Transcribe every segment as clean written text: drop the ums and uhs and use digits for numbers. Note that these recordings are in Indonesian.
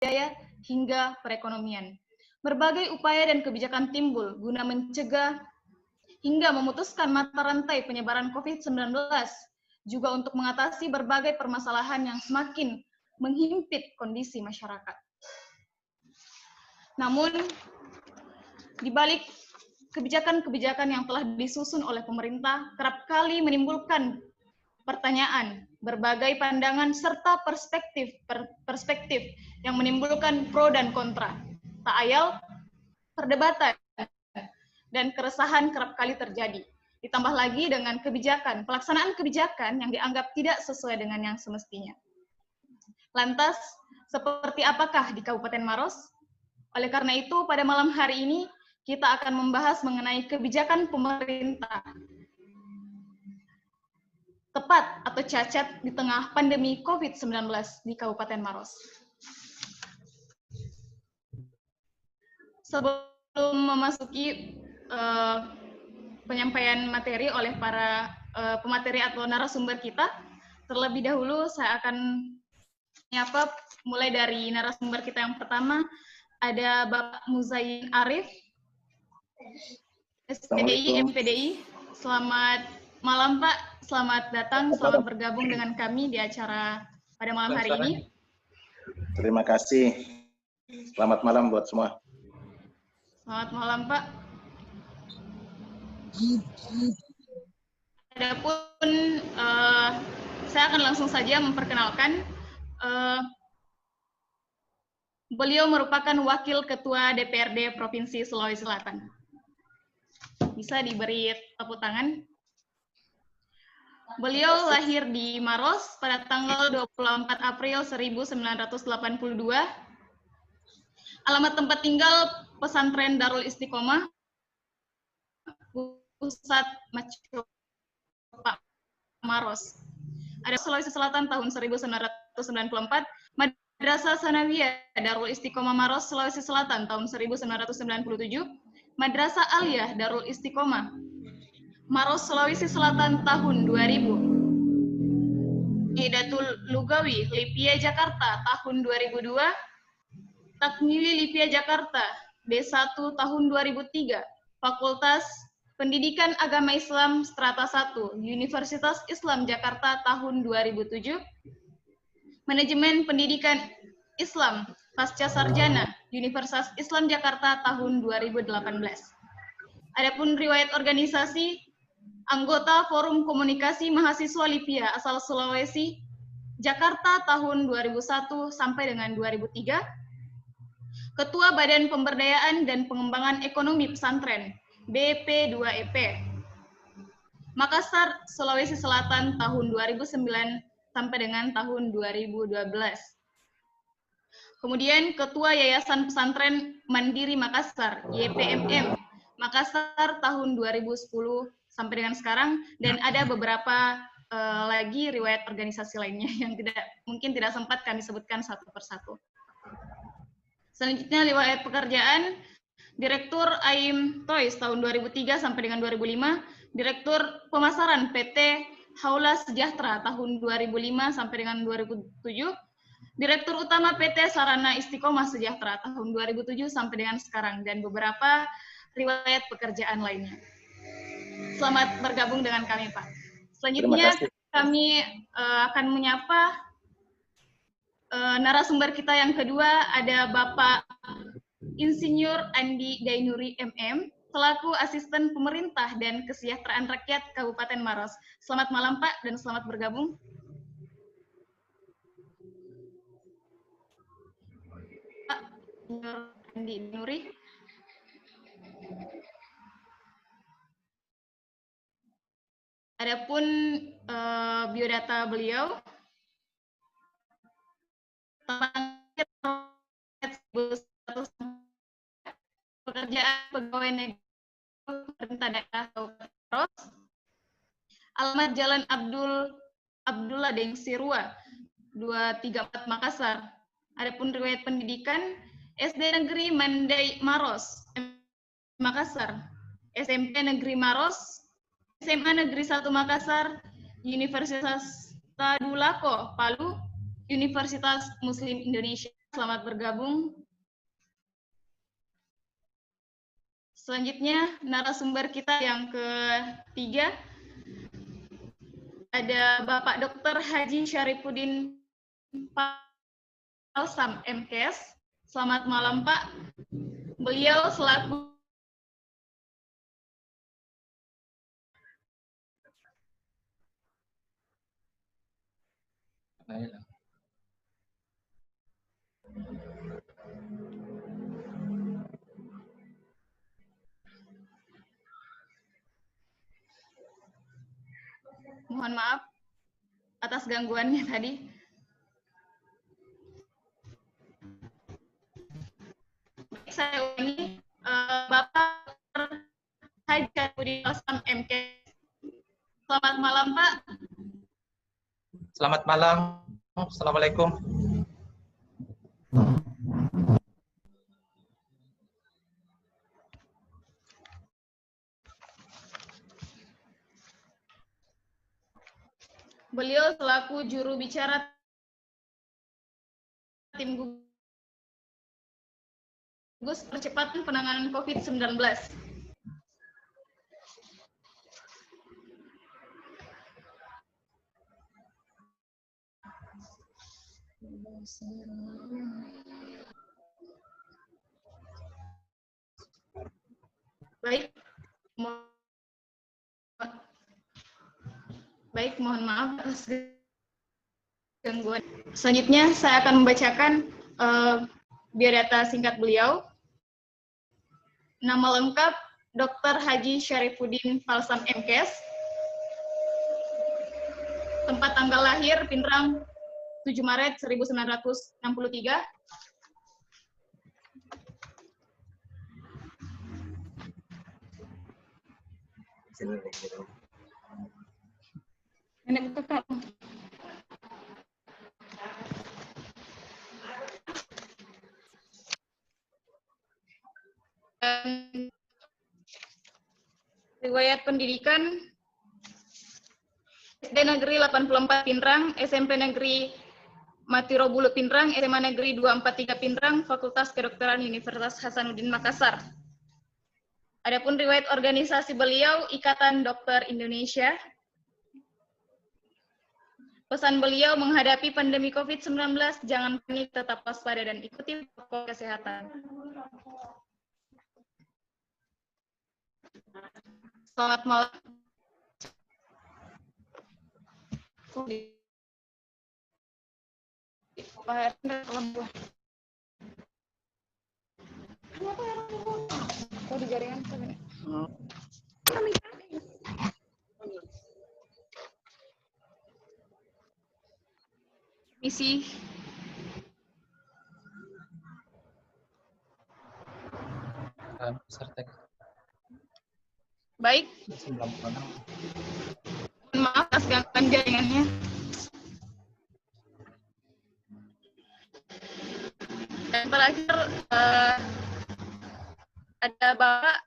budaya, hingga perekonomian. Berbagai upaya dan kebijakan timbul guna mencegah hingga memutuskan mata rantai penyebaran COVID-19, juga untuk mengatasi berbagai permasalahan yang semakin menghimpit kondisi masyarakat. Namun, di balik kebijakan-kebijakan yang telah disusun oleh pemerintah, kerap kali menimbulkan pertanyaan, berbagai pandangan, serta perspektif yang menimbulkan pro dan kontra. Tak ayal, perdebatan dan keresahan kerap kali terjadi. Ditambah lagi dengan pelaksanaan kebijakan yang dianggap tidak sesuai dengan yang semestinya. Lantas, seperti apakah di Kabupaten Maros? Oleh karena itu, pada malam hari ini, kita akan membahas mengenai kebijakan pemerintah tepat atau cacat di tengah pandemi COVID-19 di Kabupaten Maros. Sebelum memasuki penyampaian materi oleh para pemateri atau narasumber kita, terlebih dahulu saya akan menyapa mulai dari narasumber kita yang pertama, ada Bapak Muzain Arif, SPDI, MPDI. Selamat malam Pak, selamat datang, selamat bergabung dengan kami di acara pada malam hari ini. Terima kasih, selamat malam buat semua. Selamat malam Pak. Adapun saya akan langsung saja memperkenalkan. Beliau merupakan Wakil Ketua DPRD Provinsi Sulawesi Selatan. Bisa diberi tepuk tangan. Beliau lahir di Maros pada tanggal 24 April 1982. Alamat tempat tinggal Pesantren Darul Istiqomah, Pusat Macopa, Maros. Ada Sulawesi Selatan tahun 1994, Madrasah Sanawiyah Darul Istiqomah Maros, Sulawesi Selatan tahun 1997, Madrasah Aliyah Darul Istiqomah Maros, Sulawesi Selatan tahun 2000. Hidatul Lugawi Lipia Jakarta tahun 2002, Takmili Lipia Jakarta D1 tahun 2003, Fakultas Pendidikan Agama Islam Strata 1, Universitas Islam Jakarta tahun 2007, Manajemen Pendidikan Islam Pasca Sarjana, Universitas Islam Jakarta tahun 2018. Adapun riwayat organisasi, anggota Forum Komunikasi Mahasiswa Lipia asal Sulawesi, Jakarta tahun 2001 sampai dengan 2003, Ketua Badan Pemberdayaan dan Pengembangan Ekonomi Pesantren, BP2EP, Makassar, Sulawesi Selatan tahun 2009 sampai dengan tahun 2012. Kemudian Ketua Yayasan Pesantren Mandiri Makassar, YPMM, Makassar tahun 2010 sampai dengan sekarang, dan ada beberapa lagi riwayat organisasi lainnya yang mungkin tidak sempat kami sebutkan satu persatu. Selanjutnya riwayat pekerjaan, Direktur AIM Toys tahun 2003 sampai dengan 2005, Direktur Pemasaran PT Haula Sejahtera tahun 2005 sampai dengan 2007, Direktur Utama PT Sarana Istiqomah Sejahtera tahun 2007 sampai dengan sekarang, dan beberapa riwayat pekerjaan lainnya. Selamat bergabung dengan kami, Pak. Selanjutnya kami akan menyapa narasumber kita yang kedua, ada Bapak Insinyur Andi Dainuri MM, selaku Asisten Pemerintah dan Kesejahteraan Rakyat Kabupaten Maros. Selamat malam Pak, dan selamat bergabung. Pak Andi Dainuri. Adapun biodata beliau, pekerjaan pegawai negeri pemerintah daerah Kabupaten Maros, alamat Jalan Abdullah Deng Sirua 234 Makassar. Adapun riwayat pendidikan, SD Negeri Mandai Maros, Makassar, SMP Negeri Maros, SMA Negeri 1 Makassar, Universitas Tadulako Palu, Universitas Muslim Indonesia. selamat bergabung. Selanjutnya, narasumber kita yang ketiga, ada Bapak Dr. Haji Syarifuddin Falsam, MKes. Selamat malam, Pak. Beliau selaku mohon maaf atas gangguannya tadi. Saya ulangi, Bapak Haji Syarifuddin Falsam, MKes. Selamat malam, Pak. Selamat malam. Assalamualaikum. Beliau selaku juru bicara tim gugus percepatan penanganan COVID-19. Baik, mohon maaf atas gangguan. Selanjutnya saya akan membacakan biodata singkat beliau. Nama lengkap Dr. Haji Syarifuddin Falsam, MKes. Tempat tanggal lahir Pinrang 7 Maret 1963. Nenek buka, Kak. Riwayat pendidikan SD Negeri 84 Pinrang, SMP Negeri Matiro Bulu Pinrang, SMA Negeri 243 Pinrang, Fakultas Kedokteran Universitas Hasanuddin Makassar. Adapun riwayat organisasi beliau, Ikatan Dokter Indonesia. Pesan beliau menghadapi pandemi COVID-19, jangan panik, tetap waspada dan ikuti protokol kesehatan. Selamat malam. Di jaringan misi. Baik. Maaf atas gangguan jaringannya. Dan terakhir ada Bapak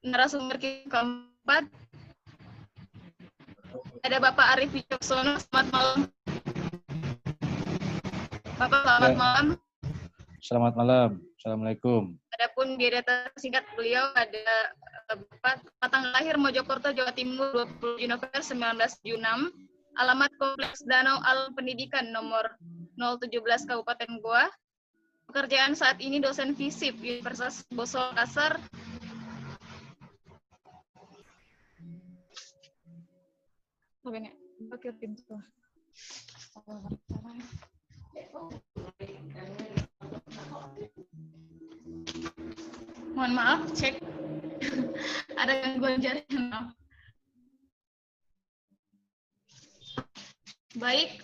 narasumber keempat, ada Bapak Arif Wicaksono. Selamat malam. Bapak, selamat malam. Selamat malam. Assalamualaikum. Adapun biodata singkat beliau ada Bapak tanggal lahir Mojokerto, Jawa Timur 20 November 1976, alamat Kompleks Danau Alam Pendidikan nomor 017 Kabupaten Goa. Pekerjaan saat ini dosen FISIP Universitas Bosol Makassar. Oke, pintu. Mohon maaf, cek. Ada gangguan jaringan. Baik,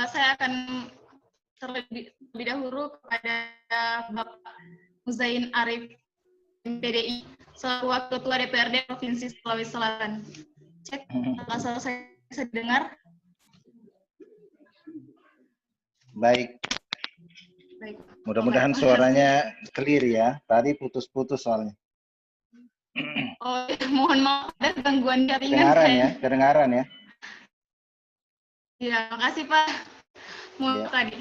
saya akan terlebih dahulu kepada Bapak Muzain Arif, PDI, selaku Wakil Ketua DPRD Provinsi Sulawesi Selatan. Cek, apakah saya dengar? Baik. Mudah-mudahan suaranya clear ya. Tadi putus-putus soalnya. Oh, mohon maaf ada gangguan jaringan. Kedengaran ya, kedengaran ya. Ya, makasih Pak. Mau Ya. tadi.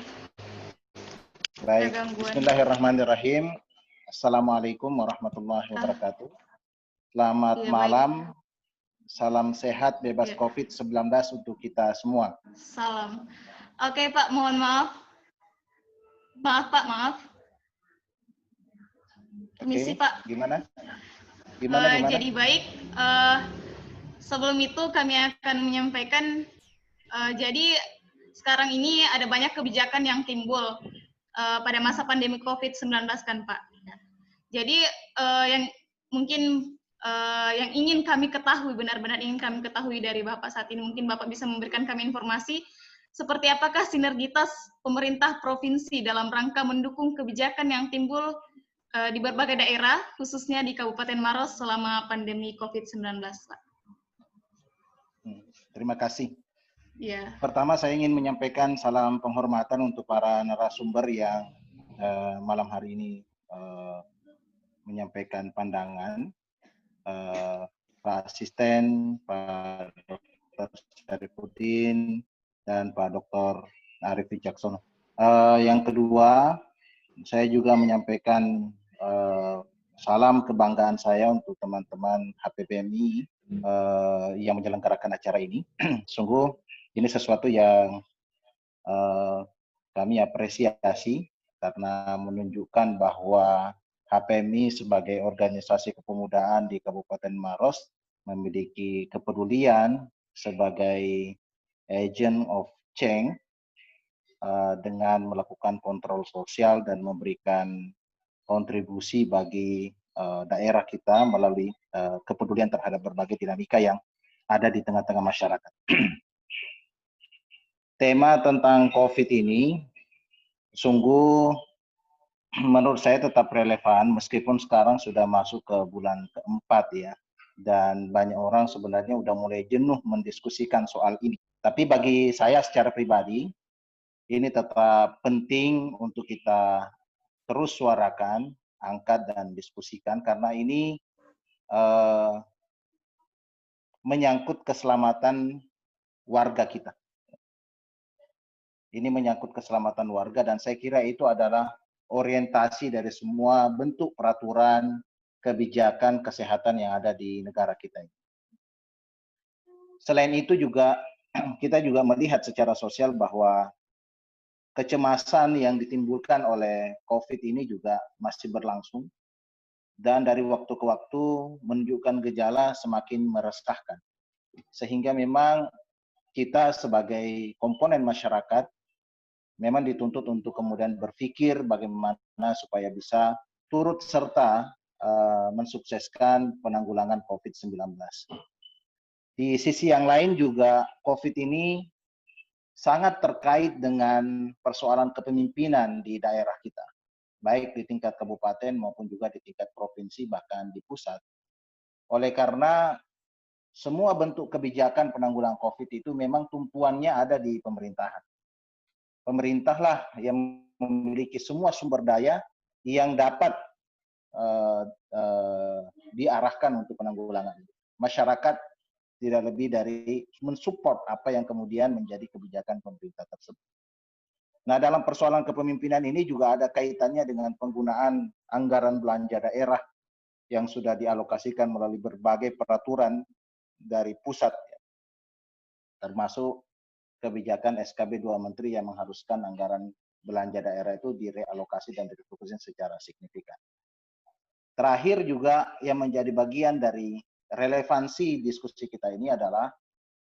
Baik, gangguan. Bismillahirrahmanirrahim. Assalamualaikum warahmatullahi wabarakatuh. Selamat Iya, baik. malam, salam sehat bebas Iya. COVID-19 untuk kita semua. Salam. Oke Pak, mohon maaf. Maaf Pak, maaf. Permisi Oke, Pak. gimana? Gimana? Jadi baik, sebelum itu kami akan menyampaikan, jadi sekarang ini ada banyak kebijakan yang timbul pada masa pandemi COVID-19 kan Pak. Jadi yang mungkin yang ingin kami ketahui, benar-benar ingin kami ketahui dari Bapak saat ini, mungkin Bapak bisa memberikan kami informasi seperti apakah sinergitas pemerintah provinsi dalam rangka mendukung kebijakan yang timbul di berbagai daerah, khususnya di Kabupaten Maros selama pandemi COVID-19, Pak. Terima kasih. Ya. Pertama saya ingin menyampaikan salam penghormatan untuk para narasumber yang malam hari ini menyampaikan pandangan. Pak Asisten, Pak Dr. Syarifudin, dan Pak Dr. Arif Wicaksono. Yang kedua, saya juga menyampaikan salam kebanggaan saya untuk teman-teman HPPMI yang menyelenggarakan acara ini. Sungguh ini sesuatu yang kami apresiasi karena menunjukkan bahwa HPMI sebagai organisasi kepemudaan di Kabupaten Maros memiliki kepedulian sebagai agent of change dengan melakukan kontrol sosial dan memberikan kontribusi bagi daerah kita melalui kepedulian terhadap berbagai dinamika yang ada di tengah-tengah masyarakat. Tema tentang COVID ini sungguh menurut saya tetap relevan meskipun sekarang sudah masuk ke bulan keempat ya, dan banyak orang sebenarnya udah mulai jenuh mendiskusikan soal ini. Tapi bagi saya secara pribadi ini tetap penting untuk kita terus suarakan, angkat dan diskusikan karena ini menyangkut keselamatan warga kita. Ini menyangkut keselamatan warga dan saya kira itu adalah orientasi dari semua bentuk peraturan, kebijakan, kesehatan yang ada di negara kita ini. Selain itu juga kita juga melihat secara sosial bahwa kecemasan yang ditimbulkan oleh COVID ini juga masih berlangsung dan dari waktu ke waktu menunjukkan gejala semakin meresahkan. Sehingga memang kita sebagai komponen masyarakat memang dituntut untuk kemudian berpikir bagaimana supaya bisa turut serta mensukseskan penanggulangan COVID-19. Di sisi yang lain juga COVID ini sangat terkait dengan persoalan kepemimpinan di daerah kita, baik di tingkat kabupaten maupun juga di tingkat provinsi bahkan di pusat. Oleh karena semua bentuk kebijakan penanggulangan COVID itu memang tumpuannya ada di pemerintahan. Pemerintahlah yang memiliki semua sumber daya yang dapat diarahkan untuk penanggulangan. Masyarakat tidak lebih dari mensupport apa yang kemudian menjadi kebijakan pemerintah tersebut. Nah, dalam persoalan kepemimpinan ini juga ada kaitannya dengan penggunaan anggaran belanja daerah yang sudah dialokasikan melalui berbagai peraturan dari pusat, termasuk kebijakan SKB 2 Menteri yang mengharuskan anggaran belanja daerah itu direalokasi dan direfokuskan secara signifikan. Terakhir juga yang menjadi bagian dari relevansi diskusi kita ini adalah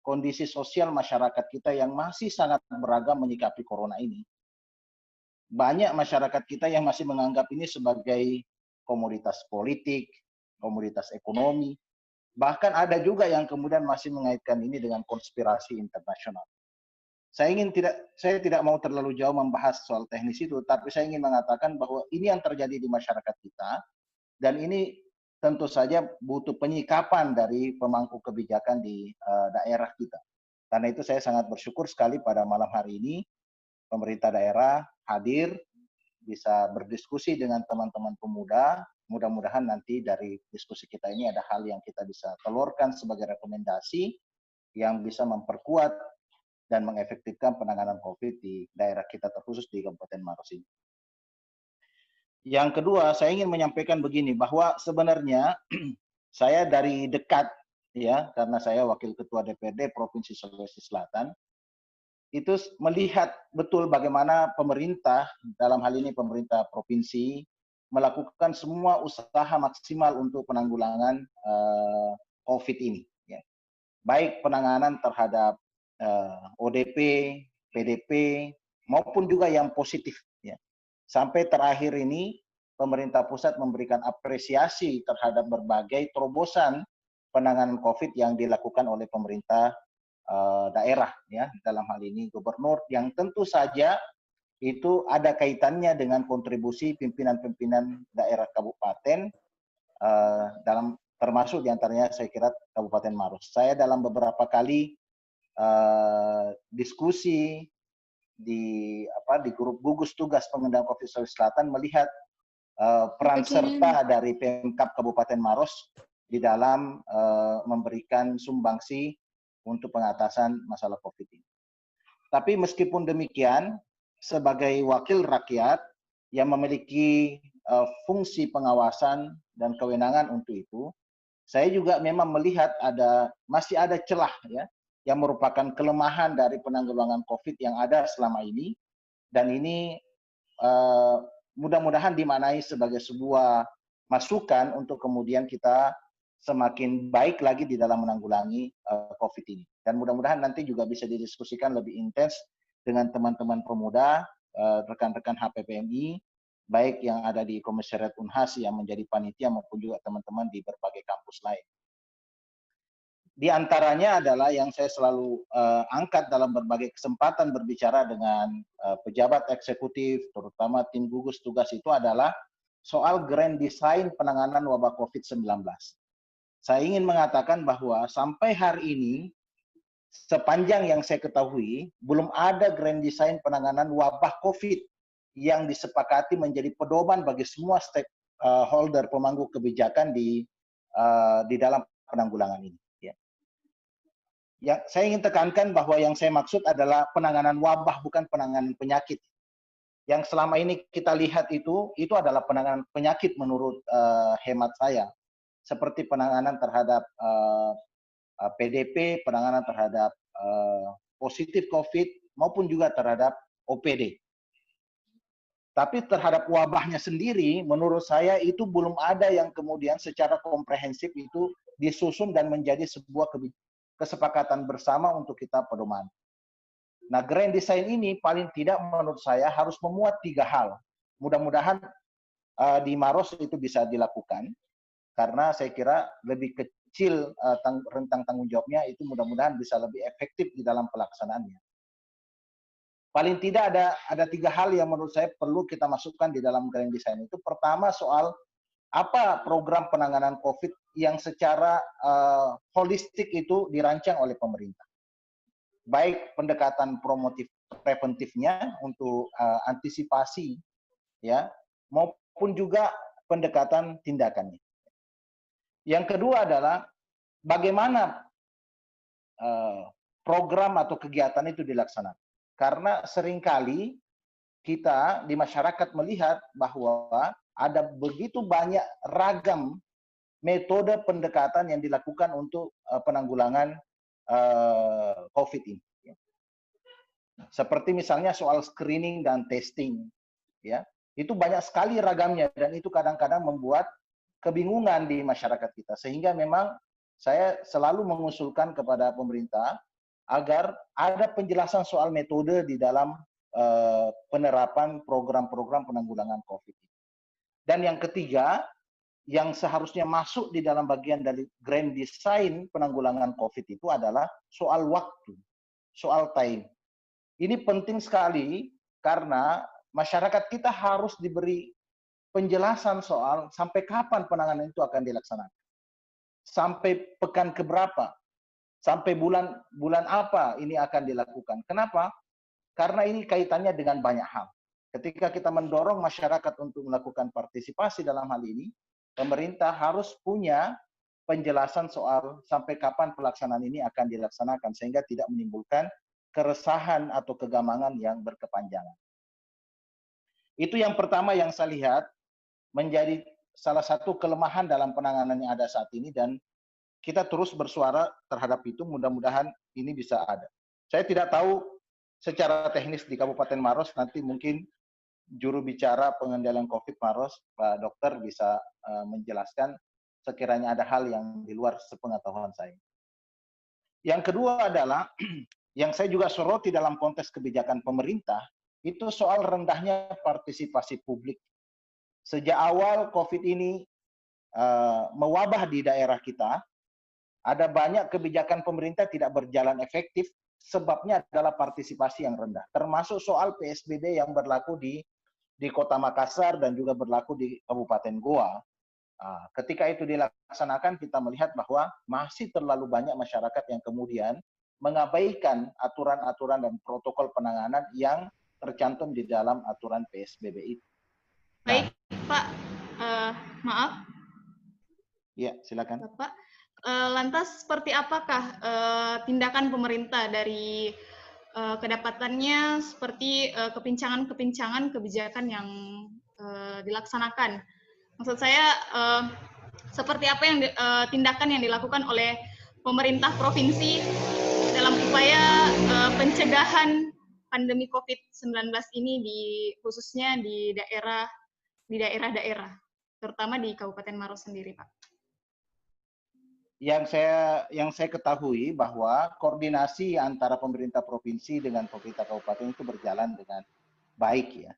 kondisi sosial masyarakat kita yang masih sangat beragam menyikapi corona ini. Banyak masyarakat kita yang masih menganggap ini sebagai komoditas politik, komoditas ekonomi, bahkan ada juga yang kemudian masih mengaitkan ini dengan konspirasi internasional. Saya tidak mau terlalu jauh membahas soal teknis itu, tapi saya ingin mengatakan bahwa ini yang terjadi di masyarakat kita, dan ini tentu saja butuh penyikapan dari pemangku kebijakan di daerah kita. Karena itu saya sangat bersyukur sekali pada malam hari ini, pemerintah daerah hadir, bisa berdiskusi dengan teman-teman pemuda, mudah-mudahan nanti dari diskusi kita ini ada hal yang kita bisa telurkan sebagai rekomendasi yang bisa memperkuat dan mengefektifkan penanganan COVID di daerah kita, terkhusus di Kabupaten Maros ini. Yang kedua, saya ingin menyampaikan begini, bahwa sebenarnya saya dari dekat, ya, karena saya Wakil Ketua DPRD Provinsi Sulawesi Selatan, itu melihat betul bagaimana pemerintah, dalam hal ini pemerintah provinsi, melakukan semua usaha maksimal untuk penanggulangan COVID ini. Ya. Baik penanganan terhadap ODP, PDP, maupun juga yang positif. Ya. Sampai terakhir ini, pemerintah pusat memberikan apresiasi terhadap berbagai terobosan penanganan COVID yang dilakukan oleh pemerintah daerah, ya, dalam hal ini gubernur, yang tentu saja itu ada kaitannya dengan kontribusi pimpinan-pimpinan daerah kabupaten, dalam termasuk diantaranya saya kira Kabupaten Maros. Saya dalam beberapa kali diskusi di grup gugus tugas pengendalian COVID Sulawesi Selatan melihat peran serta dari Pemkab Kabupaten Maros di dalam memberikan sumbangsi untuk pengatasan masalah COVID ini. Tapi meskipun demikian, sebagai wakil rakyat yang memiliki fungsi pengawasan dan kewenangan untuk itu, saya juga memang melihat masih ada celah, ya, yang merupakan kelemahan dari penanggulangan COVID yang ada selama ini, dan ini mudah-mudahan dimaknai sebagai sebuah masukan untuk kemudian kita semakin baik lagi di dalam menanggulangi COVID ini. Dan mudah-mudahan nanti juga bisa didiskusikan lebih intens dengan teman-teman pemuda, rekan-rekan HPPMI, baik yang ada di Komisariat Unhas yang menjadi panitia maupun juga teman-teman di berbagai kampus lain. Di antaranya adalah yang saya selalu angkat dalam berbagai kesempatan berbicara dengan pejabat eksekutif, terutama tim gugus tugas, itu adalah soal grand design penanganan wabah COVID-19. Saya ingin mengatakan bahwa sampai hari ini, sepanjang yang saya ketahui, belum ada grand design penanganan wabah COVID yang disepakati menjadi pedoman bagi semua stakeholder pemangku kebijakan di dalam penanggulangan ini. Ya. Yang saya ingin tekankan bahwa yang saya maksud adalah penanganan wabah, bukan penanganan penyakit. Yang selama ini kita lihat itu adalah penanganan penyakit menurut hemat saya. Seperti penanganan terhadap PDP, penanganan terhadap positif COVID, maupun juga terhadap OPD. Tapi terhadap wabahnya sendiri, menurut saya itu belum ada yang kemudian secara komprehensif itu disusun dan menjadi sebuah kesepakatan bersama untuk kita pedoman. Nah, grand design ini paling tidak menurut saya harus memuat 3 hal. Mudah-mudahan di Maros itu bisa dilakukan, karena saya kira lebih kecil rentang tanggung jawabnya, itu mudah-mudahan bisa lebih efektif di dalam pelaksanaannya. Paling tidak ada 3 hal yang menurut saya perlu kita masukkan di dalam grand design itu. Pertama, soal apa program penanganan COVID yang secara holistik itu dirancang oleh pemerintah. Baik pendekatan promotif preventifnya untuk antisipasi, ya, maupun juga pendekatan tindakannya. Yang kedua adalah bagaimana program atau kegiatan itu dilaksanakan. Karena seringkali kita di masyarakat melihat bahwa ada begitu banyak ragam metode pendekatan yang dilakukan untuk penanggulangan COVID ini. Seperti misalnya soal screening dan testing, ya, itu banyak sekali ragamnya, dan itu kadang-kadang membuat kebingungan di masyarakat kita. Sehingga memang saya selalu mengusulkan kepada pemerintah agar ada penjelasan soal metode di dalam penerapan program-program penanggulangan COVID. Dan yang ketiga, yang seharusnya masuk di dalam bagian dari grand design penanggulangan COVID itu adalah soal waktu, soal time. Ini penting sekali karena masyarakat kita harus diberi penjelasan soal sampai kapan penanganan itu akan dilaksanakan. Sampai pekan keberapa, sampai bulan apa ini akan dilakukan. Kenapa? Karena ini kaitannya dengan banyak hal. Ketika kita mendorong masyarakat untuk melakukan partisipasi dalam hal ini, pemerintah harus punya penjelasan soal sampai kapan pelaksanaan ini akan dilaksanakan sehingga tidak menimbulkan keresahan atau kegamangan yang berkepanjangan. Itu yang pertama yang saya lihat menjadi salah satu kelemahan dalam penanganan yang ada saat ini, dan kita terus bersuara terhadap itu, mudah-mudahan ini bisa ada. Saya tidak tahu secara teknis di Kabupaten Maros, nanti mungkin juru bicara pengendalian COVID Maros, Pak Dokter bisa menjelaskan sekiranya ada hal yang di luar sepengetahuan saya. Yang kedua adalah, yang saya juga soroti dalam konteks kebijakan pemerintah, itu soal rendahnya partisipasi publik. Sejak awal COVID ini mewabah di daerah kita, ada banyak kebijakan pemerintah tidak berjalan efektif, sebabnya adalah partisipasi yang rendah. Termasuk soal PSBB yang berlaku di Kota Makassar dan juga berlaku di Kabupaten Goa. Ketika itu dilaksanakan, kita melihat bahwa masih terlalu banyak masyarakat yang kemudian mengabaikan aturan-aturan dan protokol penanganan yang tercantum di dalam aturan PSBB itu. Baik, Pak. Maaf. Ya, silakan. Bapak. Lantas seperti apakah tindakan pemerintah dari kedapatannya seperti kepincangan-kepincangan kebijakan yang dilaksanakan? Maksud saya seperti apa yang tindakan yang dilakukan oleh pemerintah provinsi dalam upaya pencegahan pandemi COVID-19 ini khususnya di daerah-daerah, terutama di Kabupaten Maros sendiri, Pak. Yang saya ketahui bahwa koordinasi antara pemerintah provinsi dengan pemerintah kabupaten itu berjalan dengan baik ya.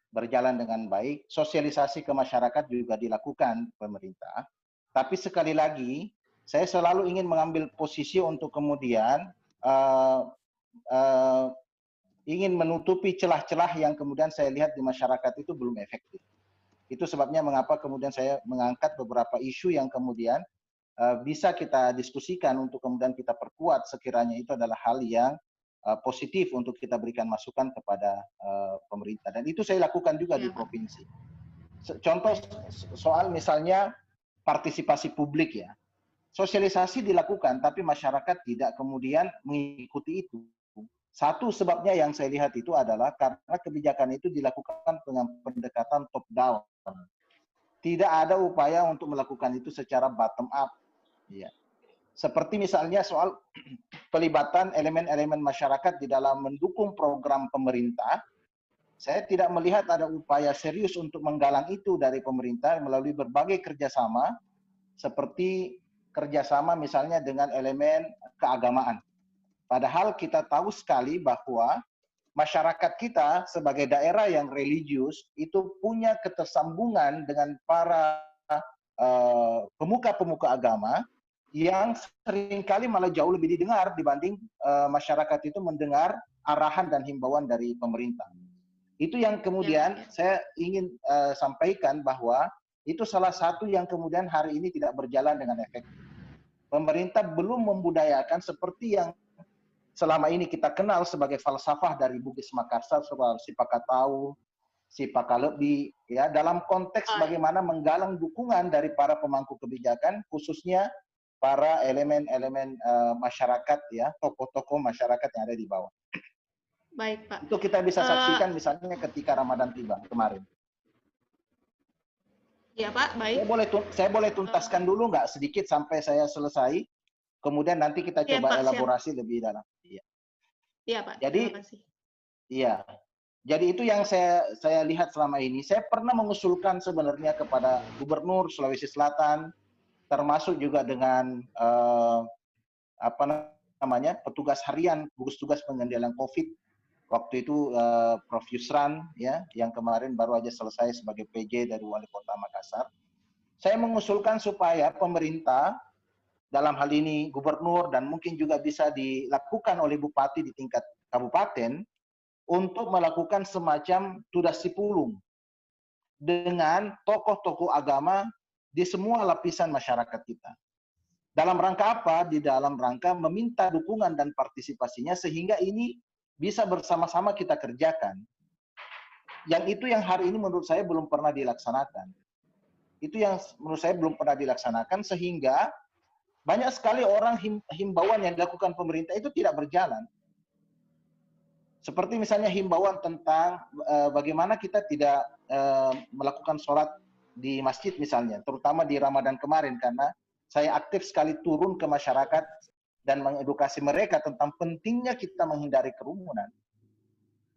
Berjalan dengan baik, sosialisasi ke masyarakat juga dilakukan pemerintah. Tapi sekali lagi, saya selalu ingin mengambil posisi untuk kemudian ingin menutupi celah-celah yang kemudian saya lihat di masyarakat itu belum efektif. Itu sebabnya mengapa kemudian saya mengangkat beberapa isu yang kemudian bisa kita diskusikan untuk kemudian kita perkuat sekiranya itu adalah hal yang positif untuk kita berikan masukan kepada pemerintah. Dan itu saya lakukan juga di provinsi. Contoh soal misalnya partisipasi publik ya. Sosialisasi dilakukan, tapi masyarakat tidak kemudian mengikuti itu. Satu sebabnya yang saya lihat itu adalah karena kebijakan itu dilakukan dengan pendekatan top down. Tidak ada upaya untuk melakukan itu secara bottom up. Ya. Seperti misalnya soal pelibatan elemen-elemen masyarakat di dalam mendukung program pemerintah, saya tidak melihat ada upaya serius untuk menggalang itu dari pemerintah melalui berbagai kerjasama, seperti kerjasama misalnya dengan elemen keagamaan. Padahal kita tahu sekali bahwa masyarakat kita sebagai daerah yang religius itu punya ketersambungan dengan para pemuka-pemuka agama yang seringkali malah jauh lebih didengar dibanding masyarakat itu mendengar arahan dan himbauan dari pemerintah. Itu yang kemudian saya ingin sampaikan bahwa itu salah satu yang kemudian hari ini tidak berjalan dengan efektif. Pemerintah belum membudayakan seperti yang selama ini kita kenal sebagai falsafah dari Bugis Makassar soal Sipakatau, Sipakalebi, ya, dalam konteks bagaimana menggalang dukungan dari para pemangku kebijakan, khususnya para elemen-elemen masyarakat, ya, tokoh-tokoh masyarakat yang ada di bawah. Baik, Pak. Itu kita bisa saksikan misalnya ketika Ramadan tiba kemarin. Ya, Pak, baik. Saya boleh tuntaskan dulu nggak sedikit sampai saya selesai, kemudian nanti kita coba Pak, elaborasi lebih dalam. Iya. Iya, Pak. Jadi, terima kasih. Iya. Jadi itu yang saya lihat selama ini. Saya pernah mengusulkan sebenarnya kepada Gubernur Sulawesi Selatan, termasuk juga dengan petugas harian gugus tugas pengendalian COVID waktu itu Prof Yusran, ya, yang kemarin baru aja selesai sebagai PJ dari Wali Kota Makassar. Saya mengusulkan supaya pemerintah dalam hal ini gubernur dan mungkin juga bisa dilakukan oleh bupati di tingkat kabupaten untuk melakukan semacam tudas sipulung dengan tokoh-tokoh agama di semua lapisan masyarakat kita. Dalam rangka apa? Di dalam rangka meminta dukungan dan partisipasinya sehingga ini bisa bersama-sama kita kerjakan. Yang itu yang hari ini menurut saya belum pernah dilaksanakan. Itu yang menurut saya belum pernah dilaksanakan, sehingga banyak sekali orang himbauan yang dilakukan pemerintah itu tidak berjalan. Seperti misalnya himbauan tentang bagaimana kita tidak melakukan sholat di masjid misalnya, terutama di Ramadan kemarin, karena saya aktif sekali turun ke masyarakat dan mengedukasi mereka tentang pentingnya kita menghindari kerumunan.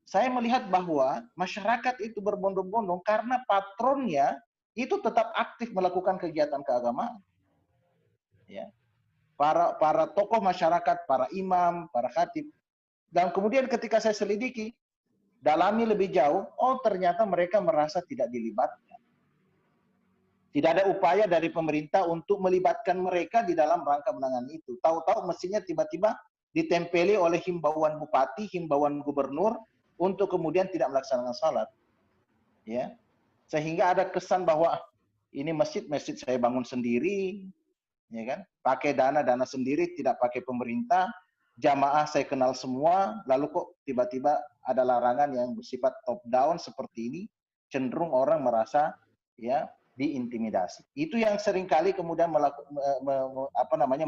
Saya melihat bahwa masyarakat itu berbondong-bondong karena patronnya itu tetap aktif melakukan kegiatan keagamaan. Ya. Para tokoh masyarakat, para imam, para khatib. Dan kemudian ketika saya selidiki, dalami lebih jauh, oh ternyata mereka merasa tidak dilibatkan. Tidak ada upaya dari pemerintah untuk melibatkan mereka di dalam rangka menangani itu. Tahu-tahu mestinya tiba-tiba ditempeli oleh himbauan bupati, himbauan gubernur, untuk kemudian tidak melaksanakan salat. Ya. Sehingga ada kesan bahwa ini masjid saya bangun sendiri, ya kan? Pakai dana sendiri, tidak pakai pemerintah. Jamaah saya kenal semua, lalu kok tiba-tiba ada larangan yang bersifat top down seperti ini, cenderung orang merasa ya diintimidasi. Itu yang seringkali kemudian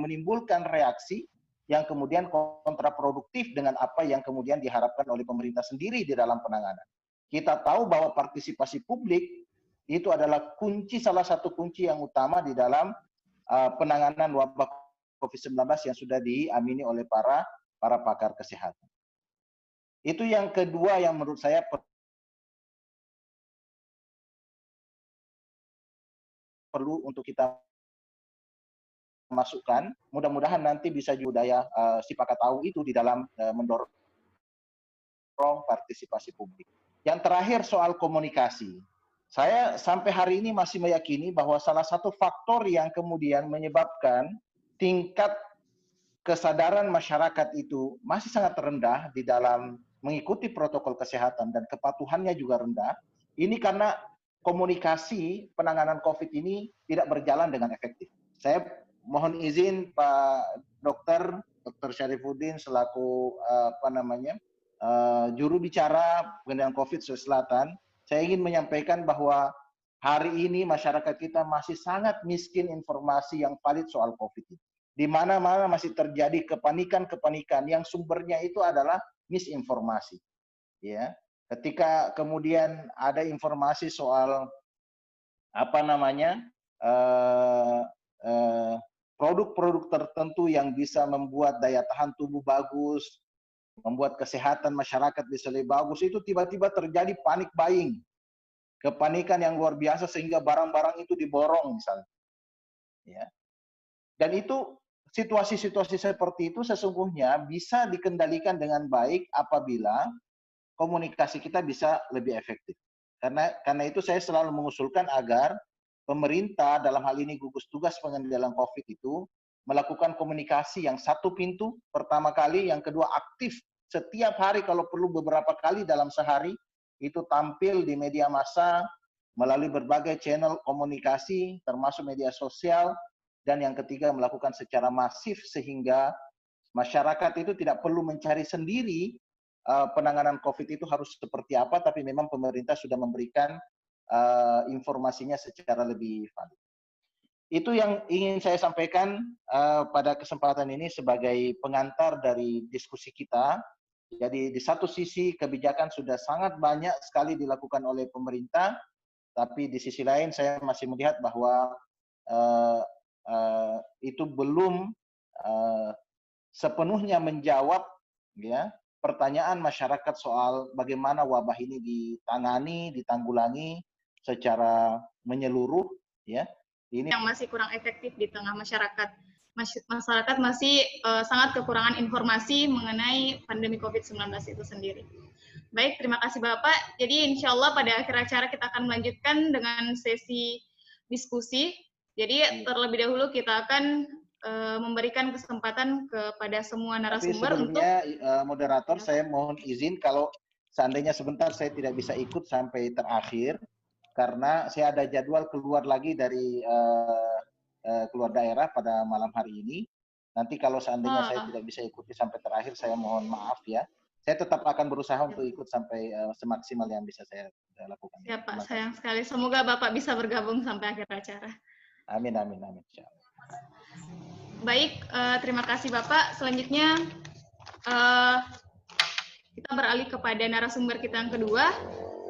menimbulkan reaksi yang kemudian kontraproduktif dengan apa yang kemudian diharapkan oleh pemerintah sendiri di dalam penanganan. Kita tahu bahwa partisipasi publik itu adalah salah satu kunci yang utama di dalam penanganan wabah COVID-19 yang sudah diamini oleh para pakar kesehatan. Itu yang kedua yang menurut saya perlu untuk kita masukkan. Mudah-mudahan nanti bisa juga budaya si pakat tahu itu di dalam mendorong partisipasi publik. Yang terakhir soal komunikasi. Saya sampai hari ini masih meyakini bahwa salah satu faktor yang kemudian menyebabkan tingkat kesadaran masyarakat itu masih sangat rendah di dalam mengikuti protokol kesehatan dan kepatuhannya juga rendah. Ini karena komunikasi penanganan COVID ini tidak berjalan dengan efektif. Saya mohon izin Pak Dr. Syarifuddin selaku juru bicara pengendalian COVID Sulawesi Selatan, saya ingin menyampaikan bahwa hari ini masyarakat kita masih sangat miskin informasi yang valid soal COVID ini. Di mana-mana masih terjadi kepanikan yang sumbernya itu adalah misinformasi. Ya, ketika kemudian ada informasi soal produk-produk tertentu yang bisa membuat daya tahan tubuh bagus, membuat kesehatan masyarakat bisa lebih bagus, itu tiba-tiba terjadi panic buying. Kepanikan yang luar biasa sehingga barang-barang itu diborong misalnya. Ya. Dan itu situasi-situasi seperti itu sesungguhnya bisa dikendalikan dengan baik apabila komunikasi kita bisa lebih efektif. Karena itu saya selalu mengusulkan agar pemerintah dalam hal ini gugus tugas pengendalian COVID itu melakukan komunikasi yang satu pintu pertama kali, yang kedua aktif setiap hari kalau perlu beberapa kali dalam sehari itu tampil di media massa melalui berbagai channel komunikasi termasuk media sosial, dan yang ketiga melakukan secara masif sehingga masyarakat itu tidak perlu mencari sendiri penanganan COVID itu harus seperti apa, tapi memang pemerintah sudah memberikan informasinya secara lebih valid. Itu yang ingin saya sampaikan pada kesempatan ini sebagai pengantar dari diskusi kita. Jadi di satu sisi kebijakan sudah sangat banyak sekali dilakukan oleh pemerintah, tapi di sisi lain saya masih melihat bahwa itu belum sepenuhnya menjawab ya pertanyaan masyarakat soal bagaimana wabah ini ditanggulangi secara menyeluruh ya. Ini yang masih kurang efektif di tengah masyarakat. Masyarakat masih sangat kekurangan informasi mengenai pandemi COVID-19 itu sendiri. Baik, terima kasih Bapak. Jadi insya Allah pada akhir acara kita akan melanjutkan dengan sesi diskusi. Jadi terlebih dahulu kita akan memberikan kesempatan kepada semua narasumber. Tapi sebelumnya moderator saya mohon izin kalau seandainya sebentar saya tidak bisa ikut sampai terakhir karena saya ada jadwal keluar lagi dari keluar daerah pada malam hari ini. Nanti kalau seandainya saya tidak bisa ikuti sampai terakhir saya mohon maaf ya. saya tetap akan berusaha untuk ikut sampai semaksimal yang bisa saya lakukan. Ya Pak, Terima sayang kasih. sekali. Semoga Bapak bisa bergabung sampai akhir acara. Amin, amin, amin. Insya Allah. Baik, terima kasih Bapak. Selanjutnya eh, kita beralih kepada narasumber kita yang kedua.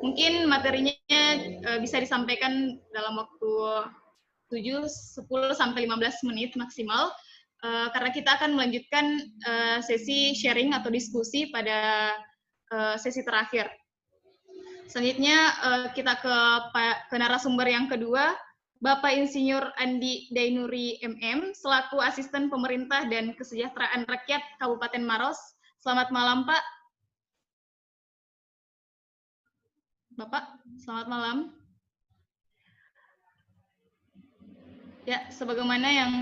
Mungkin materinya bisa disampaikan dalam waktu 7, 10 sampai 15 menit maksimal. Karena kita akan melanjutkan sesi sharing atau diskusi pada sesi terakhir. Selanjutnya kita ke narasumber yang kedua, Bapak Insinyur Andi Dainuri MM, selaku Asisten Pemerintah dan Kesejahteraan Rakyat Kabupaten Maros. Selamat malam, Pak. Bapak, selamat malam. Ya, sebagaimana yang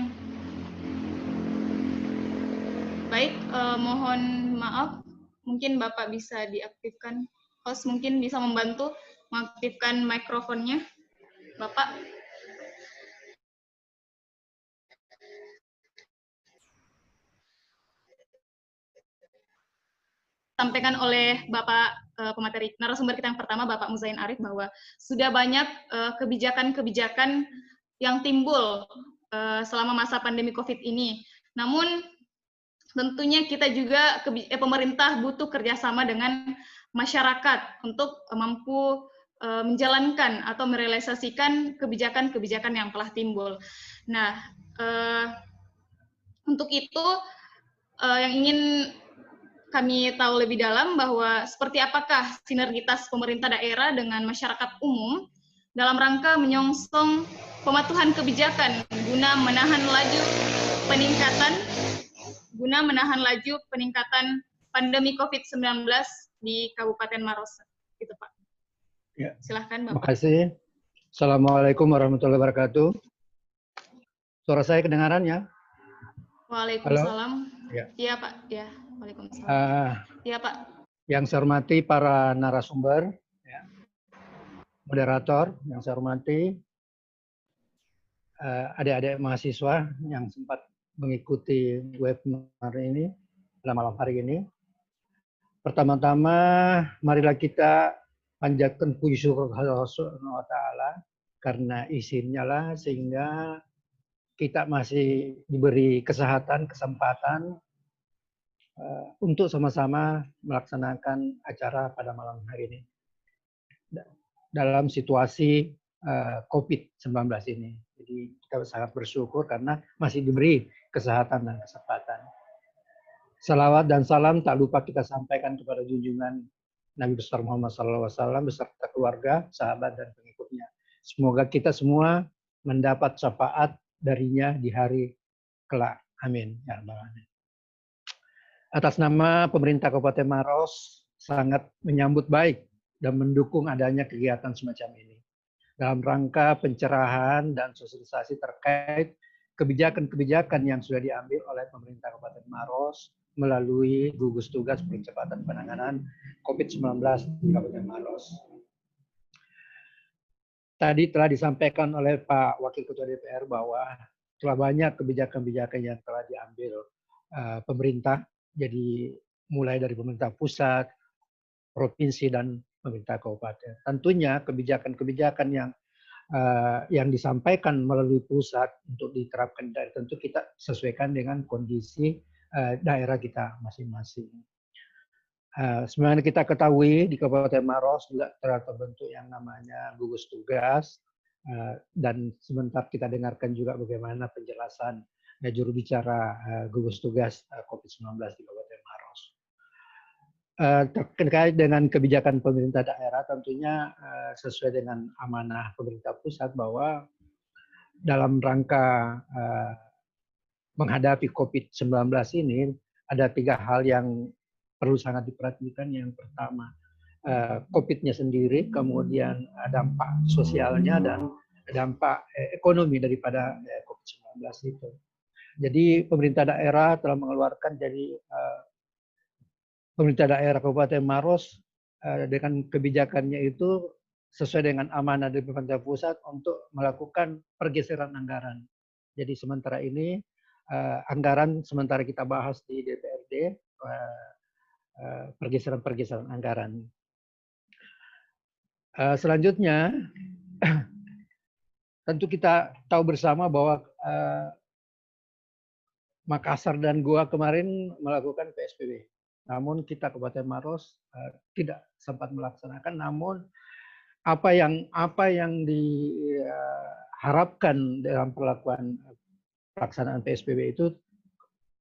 baik, mohon maaf, mungkin Bapak bisa diaktifkan. Host mungkin bisa membantu mengaktifkan mikrofonnya, Bapak. Sampaikan oleh Bapak pemateri narasumber kita yang pertama, Bapak Muzain Arif, bahwa sudah banyak kebijakan-kebijakan yang timbul selama masa pandemi COVID ini. Namun tentunya kita juga pemerintah butuh kerjasama dengan masyarakat untuk mampu menjalankan atau merealisasikan kebijakan-kebijakan yang telah timbul. Nah, untuk itu yang ingin kami tahu lebih dalam bahwa seperti apakah sinergitas pemerintah daerah dengan masyarakat umum dalam rangka menyongsong pematuhan kebijakan guna menahan laju peningkatan pandemi COVID-19 di Kabupaten Maros. Itu Pak. Ya. Silahkan Terima Bapak. kasih. Assalamualaikum warahmatullahi wabarakatuh. Suara saya kedengaran ya? Waalaikumsalam. Ya. Iya Pak. Ya. Waalaikumsalam. Iya Pak. Yang saya hormati para narasumber, ya. Moderator, yang saya hormati adik-adik mahasiswa yang sempat mengikuti webinar ini pada malam hari ini. Pertama-tama, marilah kita panjatkan puji syukur kepada Allah Subhanahu wa Ta'ala karena izinnya lah sehingga kita masih diberi kesempatan untuk sama-sama melaksanakan acara pada malam hari ini dalam situasi COVID-19 ini. Jadi kita sangat bersyukur karena masih diberi kesehatan dan kesempatan. Salawat dan salam tak lupa kita sampaikan kepada junjungan Nabi besar Muhammad SAW beserta keluarga, sahabat, dan pengikutnya. Semoga kita semua mendapat syafaat darinya di hari kelak. Amin. Ya Rabbal Alamin. Atas nama pemerintah Kabupaten Maros sangat menyambut baik dan mendukung adanya kegiatan semacam ini dalam rangka pencerahan dan sosialisasi terkait kebijakan-kebijakan yang sudah diambil oleh pemerintah Kabupaten Maros melalui gugus tugas percepatan penanganan COVID-19 di Kabupaten Maros. Tadi telah disampaikan oleh Pak Wakil Ketua DPR bahwa telah banyak kebijakan-kebijakan yang telah diambil pemerintah, jadi mulai dari pemerintah pusat, provinsi, dan pemerintah kabupaten. Tentunya kebijakan-kebijakan yang disampaikan melalui pusat untuk diterapkan daerah tentu kita sesuaikan dengan kondisi daerah kita masing-masing. Sebenarnya kita ketahui di Kabupaten Maros juga telah terbentuk yang namanya gugus tugas dan sebentar kita dengarkan juga bagaimana penjelasan juru bicara gugus tugas COVID-19 di Kabupaten Maros. Terkait dengan kebijakan pemerintah daerah tentunya sesuai dengan amanah pemerintah pusat bahwa dalam rangka menghadapi COVID-19 ini ada 3 hal yang perlu sangat diperhatikan. Yang pertama, COVID-nya sendiri, kemudian dampak sosialnya, dan dampak ekonomi daripada COVID-19 itu. Jadi pemerintah daerah telah mengeluarkan pemerintah daerah Kabupaten Maros dengan kebijakannya itu sesuai dengan amanah dari pemerintah pusat untuk melakukan pergeseran anggaran. Jadi sementara ini anggaran sementara kita bahas di DPRD pergeseran-pergeseran anggaran. Selanjutnya, tentu kita tahu bersama bahwa Makassar dan Goa kemarin melakukan PSBB. Namun kita Kabupaten Maros tidak sempat melaksanakan. Namun apa yang diharapkan dalam pelaksanaan PSBB itu,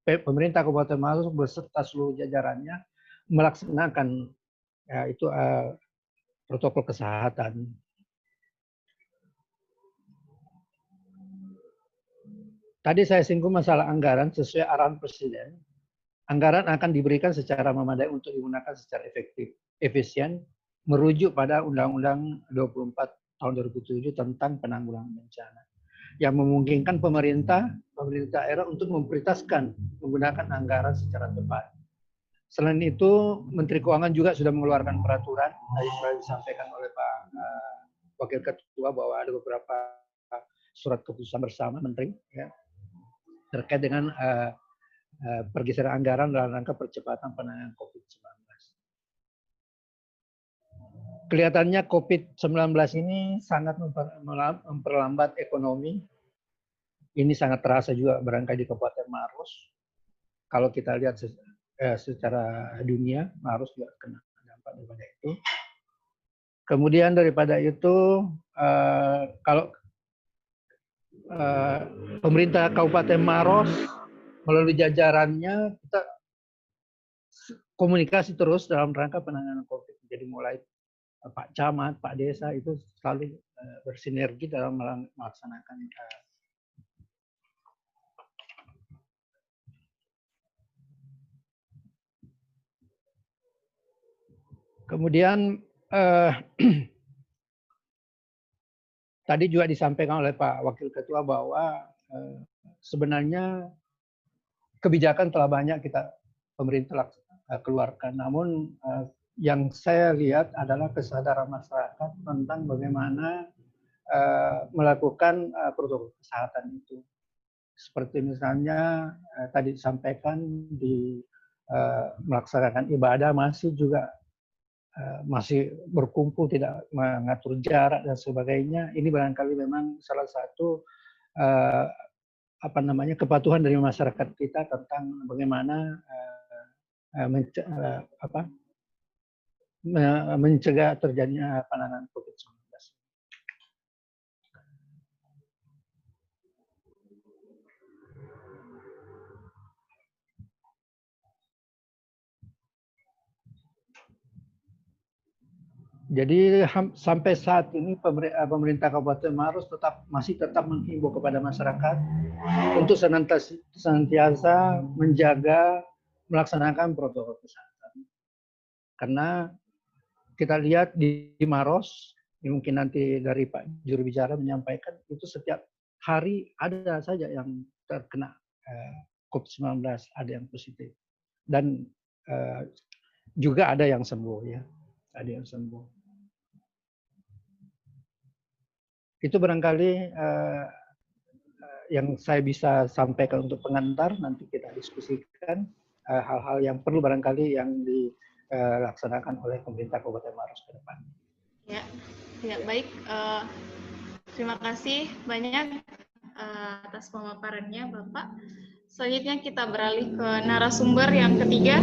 pemerintah Kabupaten Maros beserta seluruh jajarannya melaksanakan itu protokol kesehatan. Tadi saya singgung masalah anggaran sesuai arahan Presiden. Anggaran akan diberikan secara memadai untuk digunakan secara efisien, merujuk pada Undang-Undang 24 tahun 2007 tentang penanggulangan bencana, yang memungkinkan pemerintah daerah untuk memprioritaskan menggunakan anggaran secara tepat. Selain itu, Menteri Keuangan juga sudah mengeluarkan peraturan, tadi sudah disampaikan oleh Pak Wakil Ketua bahwa ada beberapa surat keputusan bersama Menteri ya, terkait dengan pergeseran anggaran dalam rangka percepatan penanganan COVID-19. Kelihatannya COVID-19 ini sangat memperlambat ekonomi. Ini sangat terasa juga barangkali di Kabupaten Maros. Kalau kita lihat secara dunia, Maros juga kena dampak daripada itu. Kemudian daripada itu, kalau pemerintah Kabupaten Maros melalui jajarannya, kita komunikasi terus dalam rangka penanganan COVID. Jadi mulai Pak Camat, Pak Desa itu selalu bersinergi dalam melaksanakan kemudian tadi juga disampaikan oleh Pak Wakil Ketua bahwa sebenarnya kebijakan telah banyak pemerintah keluarkan. Namun yang saya lihat adalah kesadaran masyarakat tentang bagaimana melakukan protokol kesehatan itu. Seperti misalnya tadi disampaikan melaksanakan ibadah masih berkumpul, tidak mengatur jarak dan sebagainya. Ini barangkali memang salah satu kepatuhan dari masyarakat kita tentang bagaimana mencegah terjadinya penanganan COVID-19. Jadi sampai saat ini pemerintah Kabupaten Maros masih tetap menghimbau kepada masyarakat untuk senantiasa menjaga melaksanakan protokol kesehatan. Karena kita lihat di Maros, mungkin nanti dari Pak Juru Bicara menyampaikan, itu setiap hari ada saja yang terkena COVID-19, ada yang positif. Dan juga ada yang sembuh ya, ada yang sembuh. Itu barangkali yang saya bisa sampaikan untuk pengantar, nanti kita diskusikan hal-hal yang perlu barangkali yang dilaksanakan oleh pemerintah Kabupaten Maros ke depan. Ya baik. Terima kasih banyak atas pemaparannya Bapak. Selanjutnya kita beralih ke narasumber yang ketiga.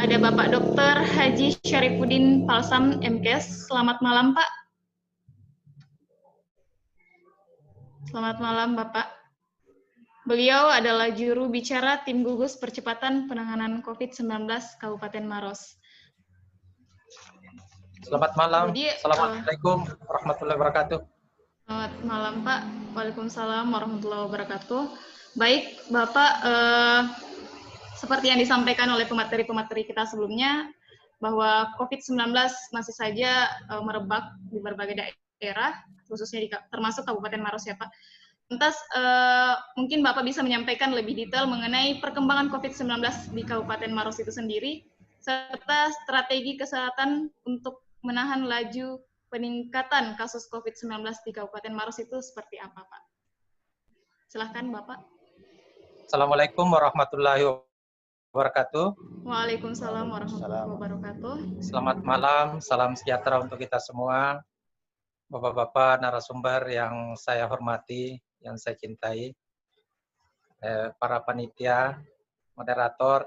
Ada Bapak Dr. Haji Syarifuddin Palsam, MKes. Selamat malam Pak. Selamat malam Bapak. Beliau adalah juru bicara tim gugus percepatan penanganan COVID-19 Kabupaten Maros. Selamat malam. Assalamualaikum warahmatullahi wabarakatuh. Selamat malam Pak. Waalaikumsalam warahmatullahi wabarakatuh. Baik Bapak, seperti yang disampaikan oleh pemateri-pemateri kita sebelumnya, bahwa COVID-19 masih saja merebak di berbagai daerah, khususnya termasuk Kabupaten Maros ya Pak. Lantas mungkin Bapak bisa menyampaikan lebih detail mengenai perkembangan COVID-19 di Kabupaten Maros itu sendiri, serta strategi kesehatan untuk menahan laju peningkatan kasus COVID-19 di Kabupaten Maros itu seperti apa Pak? Silahkan Bapak. Assalamualaikum warahmatullahi wabarakatuh. Waalaikumsalam warahmatullahi wabarakatuh. Selamat malam, salam sejahtera untuk kita semua. Bapak-bapak narasumber yang saya hormati, yang saya cintai, para panitia, moderator,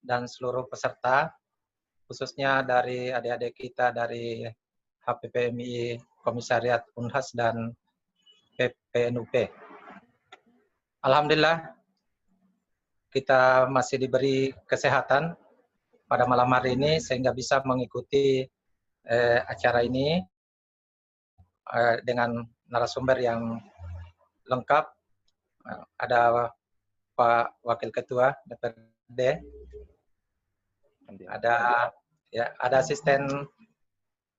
dan seluruh peserta, khususnya dari adik-adik kita dari HPPMI Komisariat Unhas dan PPNUP. Alhamdulillah, kita masih diberi kesehatan pada malam hari ini sehingga bisa mengikuti acara ini dengan narasumber yang lengkap. Ada Pak Wakil Ketua DPRD, ada asisten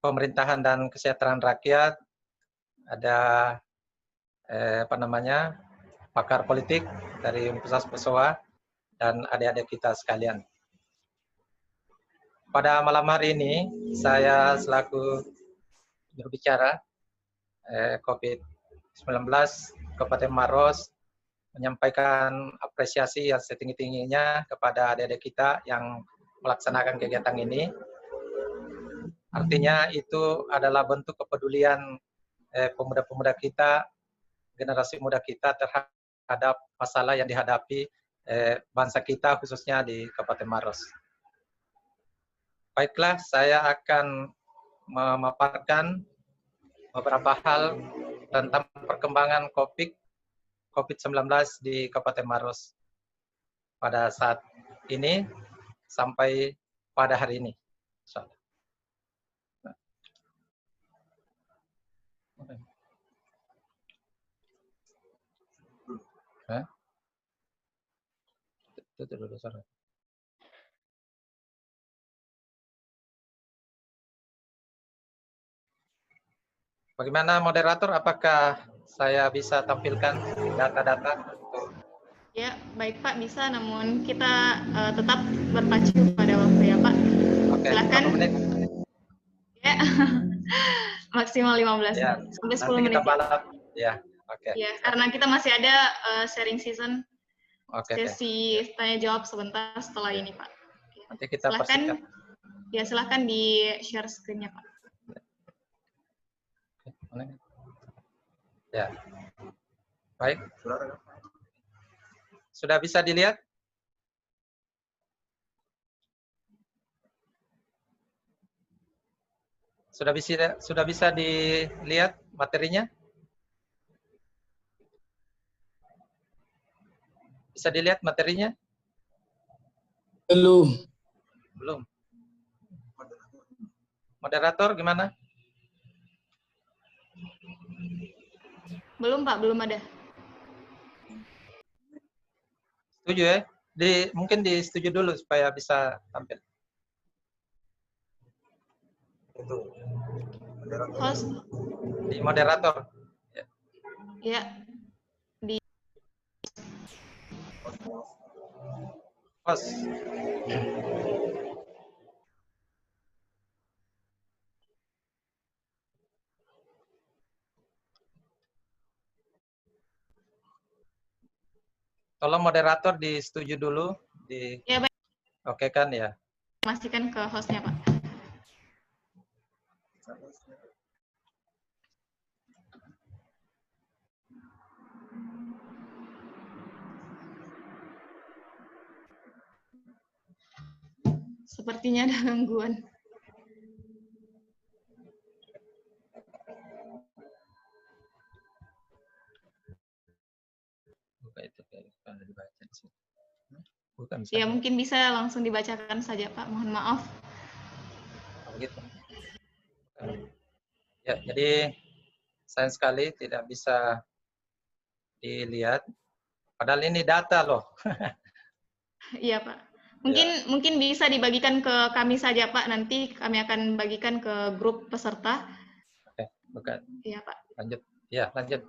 pemerintahan dan kesejahteraan rakyat, ada pakar politik dari Universitas Pessoa, dan adik-adik kita sekalian. Pada malam hari ini, saya selaku berbicara COVID-19 Kabupaten Maros menyampaikan apresiasi yang setinggi-tingginya kepada adik-adik kita yang melaksanakan kegiatan ini. Artinya itu adalah bentuk kepedulian pemuda-pemuda kita, generasi muda kita terhadap masalah yang dihadapi bangsa kita khususnya di Kabupaten Maros. Baiklah, saya akan memaparkan beberapa hal tentang perkembangan COVID-19 di Kabupaten Maros pada saat ini sampai pada hari ini. Bagaimana moderator, apakah saya bisa tampilkan data-data? Ya, baik Pak, bisa, namun kita tetap berpacu pada waktu ya Pak. Oke, silakan. Menit? Ya, maksimal 15 ya, menit, sampai 10 nanti menit. Kita balap. Ya, oke. Ya, karena kita masih ada sharing season, sesi tanya jawab sebentar setelah ini Pak. Nanti kita silakan, ya silahkan di share screen-nya Pak. Ya, baik. Sudah bisa dilihat? Sudah bisa dilihat materinya? Bisa dilihat materinya? Belum. Belum. Moderator gimana? Belum Pak, belum ada. Setuju ya? Mungkin setuju dulu supaya bisa tampil. Host. Di moderator. Ya. Di host. Tolong moderator disetujui dulu. Ya, baik. Oke kan ya? Pastikan ke hostnya Pak. Sepertinya ada gangguan. Bukan, ya, mungkin bisa langsung dibacakan saja Pak. Mohon maaf. Begitu. Ya, jadi sayang sekali tidak bisa dilihat. Padahal ini data loh. Iya Pak. Mungkin bisa dibagikan ke kami saja Pak. Nanti kami akan bagikan ke grup peserta. Oke, bukan. Iya Pak. Lanjut. Ya, lanjut.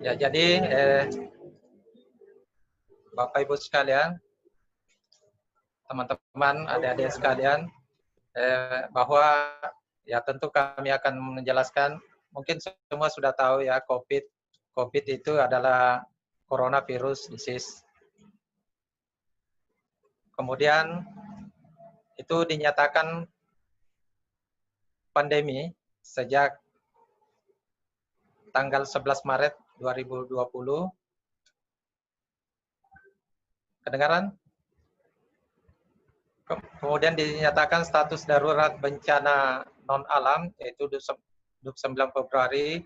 Ya, jadi Bapak Ibu sekalian, teman-teman, adik-adik sekalian, bahwa ya tentu kami akan menjelaskan, mungkin semua sudah tahu ya COVID COVID itu adalah coronavirus disease. Kemudian itu dinyatakan pandemi sejak tanggal 11 Maret 2020. Kedengaran? Kemudian dinyatakan status darurat bencana non-alam, yaitu 29 Februari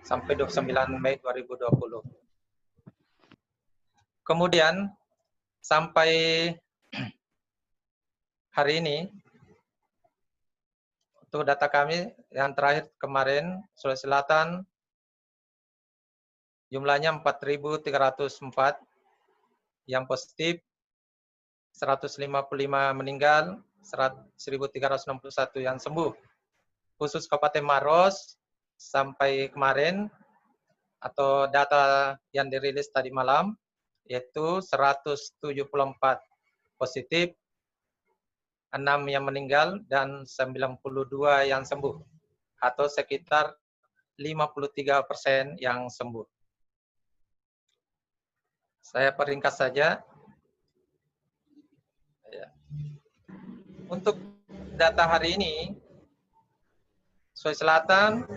sampai 29 Mei 2020. Kemudian sampai hari ini, untuk data kami yang terakhir kemarin, Sulawesi Selatan jumlahnya 4.304 yang positif, 155 meninggal, 1.361 yang sembuh. Khusus Kabupaten Maros sampai kemarin atau data yang dirilis tadi malam yaitu 174 positif, 6 yang meninggal dan 92 yang sembuh atau sekitar 53% yang sembuh. Saya peringkas saja. Untuk data hari ini, Sulawesi Selatan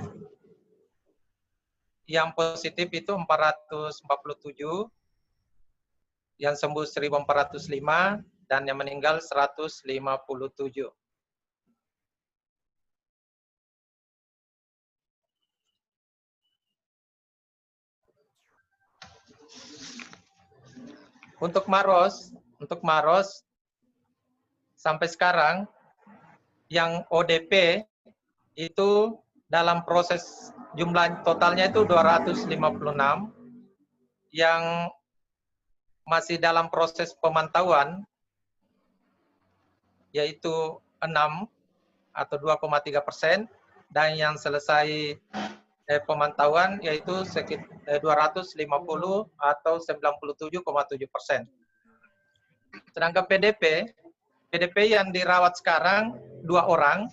yang positif itu 447, yang sembuh 1.405, dan yang meninggal 157. Untuk Maros sampai sekarang yang ODP itu dalam proses jumlah totalnya itu 256, yang masih dalam proses pemantauan yaitu 6 atau 2,3%, dan yang selesai pemantauan yaitu sekitar 250 atau 97,7%. Sedangkan PDP yang dirawat sekarang 2 orang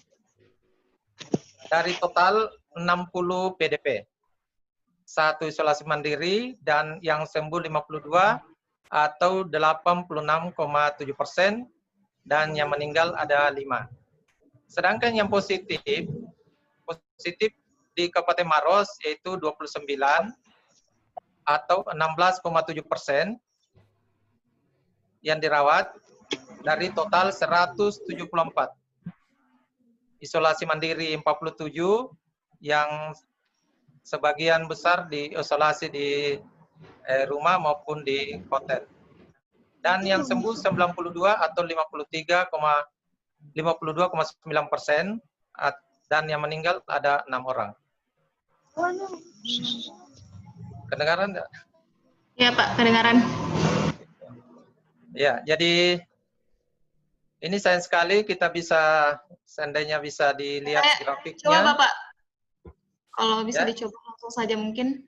dari total 60 PDP. 1 isolasi mandiri dan yang sembuh 52 atau 86,7%, dan yang meninggal ada 5. Sedangkan yang positif di Kabupaten Maros yaitu 29 atau 16,7% yang dirawat dari total 174. Isolasi mandiri 47, yang sebagian besar diisolasi di rumah maupun di hotel. Dan yang sembuh 92 atau 52,9%, dan yang meninggal ada 6 orang. Kedengaran enggak? Ya Pak, kedengaran. Ya, jadi ini sayang sekali kita bisa, seandainya bisa dilihat grafiknya. Coba Bapak, kalau bisa Ya. dicoba langsung saja mungkin.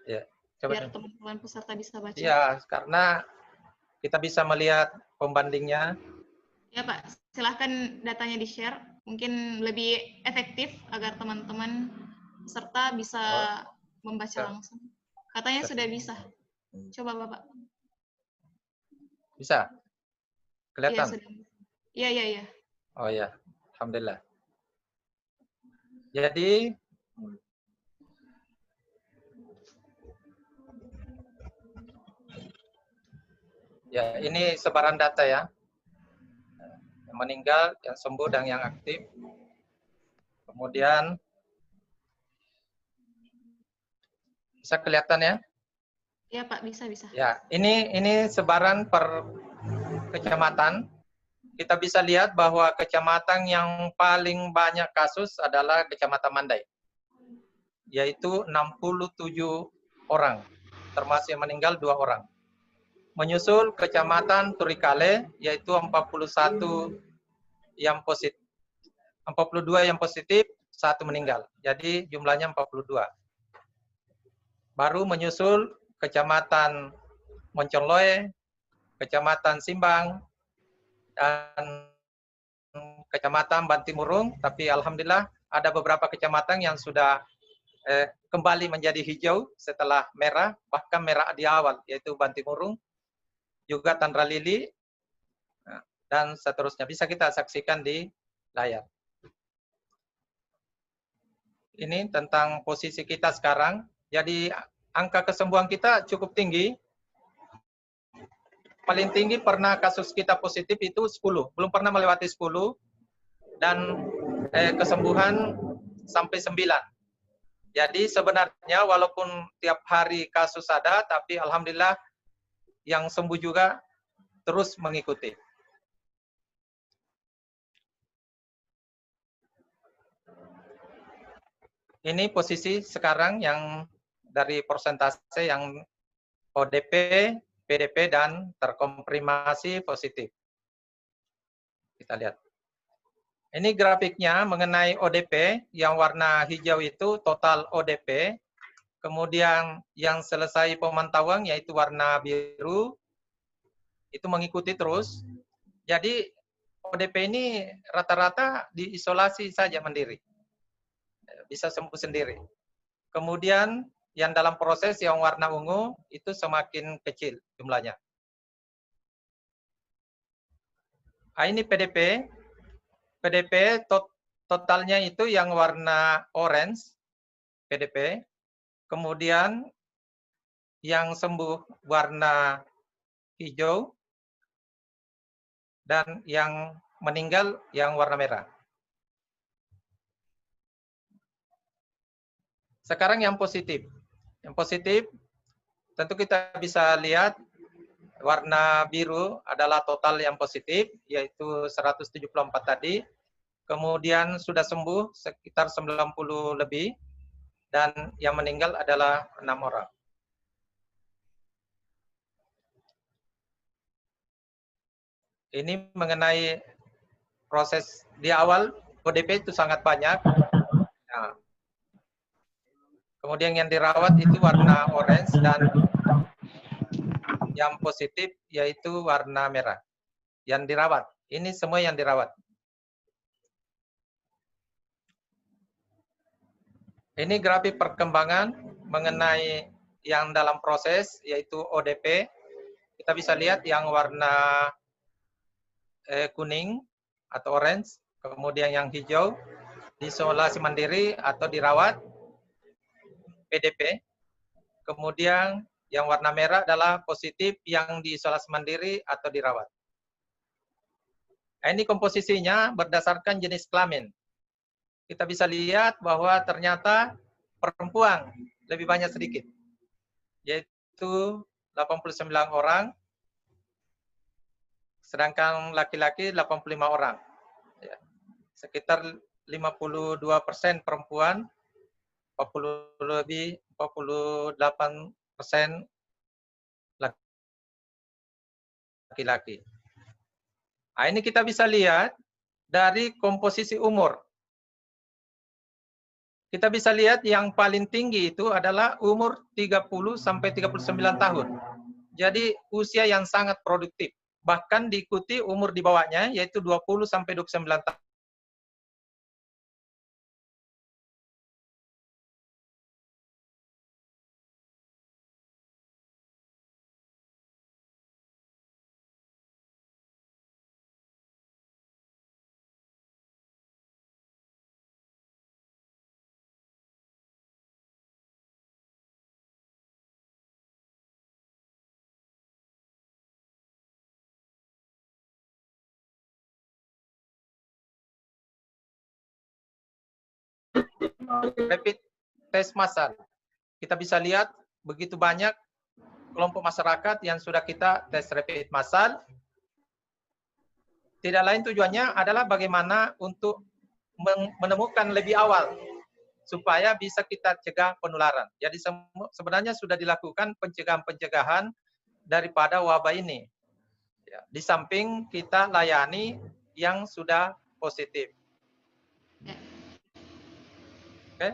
Ya, coba. Biar teman-teman peserta bisa baca. Ya, karena kita bisa melihat pembandingnya. Ya Pak, silahkan datanya di-share. Mungkin lebih efektif agar teman-teman peserta bisa membaca langsung. Katanya sudah bisa. Coba Bapak. Bisa? Kelihatan? Iya, iya. Oh ya, alhamdulillah. Jadi ya, ini sebaran data ya. Yang meninggal, yang sembuh, dan yang aktif. Kemudian bisa kelihatan ya? Iya Pak, bisa. Ya, ini sebaran per kecamatan. Kita bisa lihat bahwa kecamatan yang paling banyak kasus adalah Kecamatan Mandai, yaitu 67 orang, termasuk yang meninggal 2 orang. Menyusul Kecamatan Turikale, yaitu 41 yang positif, 42 yang positif, 1 meninggal. Jadi jumlahnya 42. Baru menyusul Kecamatan Monconloe, Kecamatan Simbang, dan Kecamatan Bantimurung, tapi alhamdulillah ada beberapa kecamatan yang sudah kembali menjadi hijau setelah merah, bahkan merah di awal, yaitu bantimurung, juga tandra lili, dan seterusnya. Bisa kita saksikan di layar. Ini tentang posisi kita sekarang. Jadi angka kesembuhan kita cukup tinggi. Paling tinggi pernah kasus kita positif itu 10. Belum pernah melewati 10. Dan kesembuhan sampai 9. Jadi sebenarnya walaupun tiap hari kasus ada, tapi alhamdulillah yang sembuh juga terus mengikuti. Ini posisi sekarang yang dari persentase yang ODP, PDP, dan terkonfirmasi positif. Kita lihat. Ini grafiknya mengenai ODP, yang warna hijau itu total ODP, kemudian yang selesai pemantauan yaitu warna biru, itu mengikuti terus. Jadi ODP ini rata-rata diisolasi saja mandiri. Bisa sembuh sendiri. Kemudian yang dalam proses yang warna ungu itu semakin kecil jumlahnya. Ini PDP. PDP totalnya itu yang warna orange, PDP. Kemudian yang sembuh warna hijau. Dan yang meninggal yang warna merah. Sekarang yang positif. Yang positif tentu kita bisa lihat warna biru adalah total yang positif, yaitu 174 tadi. Kemudian sudah sembuh sekitar 90 lebih. Dan yang meninggal adalah 6 orang. Ini mengenai proses di awal, ODP itu sangat banyak. Nah, kemudian yang dirawat itu warna orange dan yang positif yaitu warna merah. Yang dirawat, ini semua yang dirawat. Ini grafik perkembangan mengenai yang dalam proses yaitu ODP. Kita bisa lihat yang warna kuning atau orange, kemudian yang hijau diisolasi mandiri atau dirawat, PDP. Kemudian yang warna merah adalah positif yang diisolasi mandiri atau dirawat. Ini komposisinya berdasarkan jenis kelamin. Kita bisa lihat bahwa ternyata perempuan lebih banyak sedikit, yaitu 89 orang, sedangkan laki-laki 85 orang. Ya, sekitar 52% perempuan, 48% laki-laki. Nah, ini kita bisa lihat dari komposisi umur. Kita bisa lihat yang paling tinggi itu adalah umur 30 sampai 39 tahun. Jadi usia yang sangat produktif. Bahkan diikuti umur di bawahnya yaitu 20 sampai 29 tahun. Rapid test massal. Kita bisa lihat begitu banyak kelompok masyarakat yang sudah kita tes rapid massal. Tidak lain tujuannya adalah bagaimana untuk menemukan lebih awal supaya bisa kita cegah penularan. Jadi sebenarnya sudah dilakukan pencegahan-pencegahan daripada wabah ini. Ya, di samping kita layani yang sudah positif. Oke.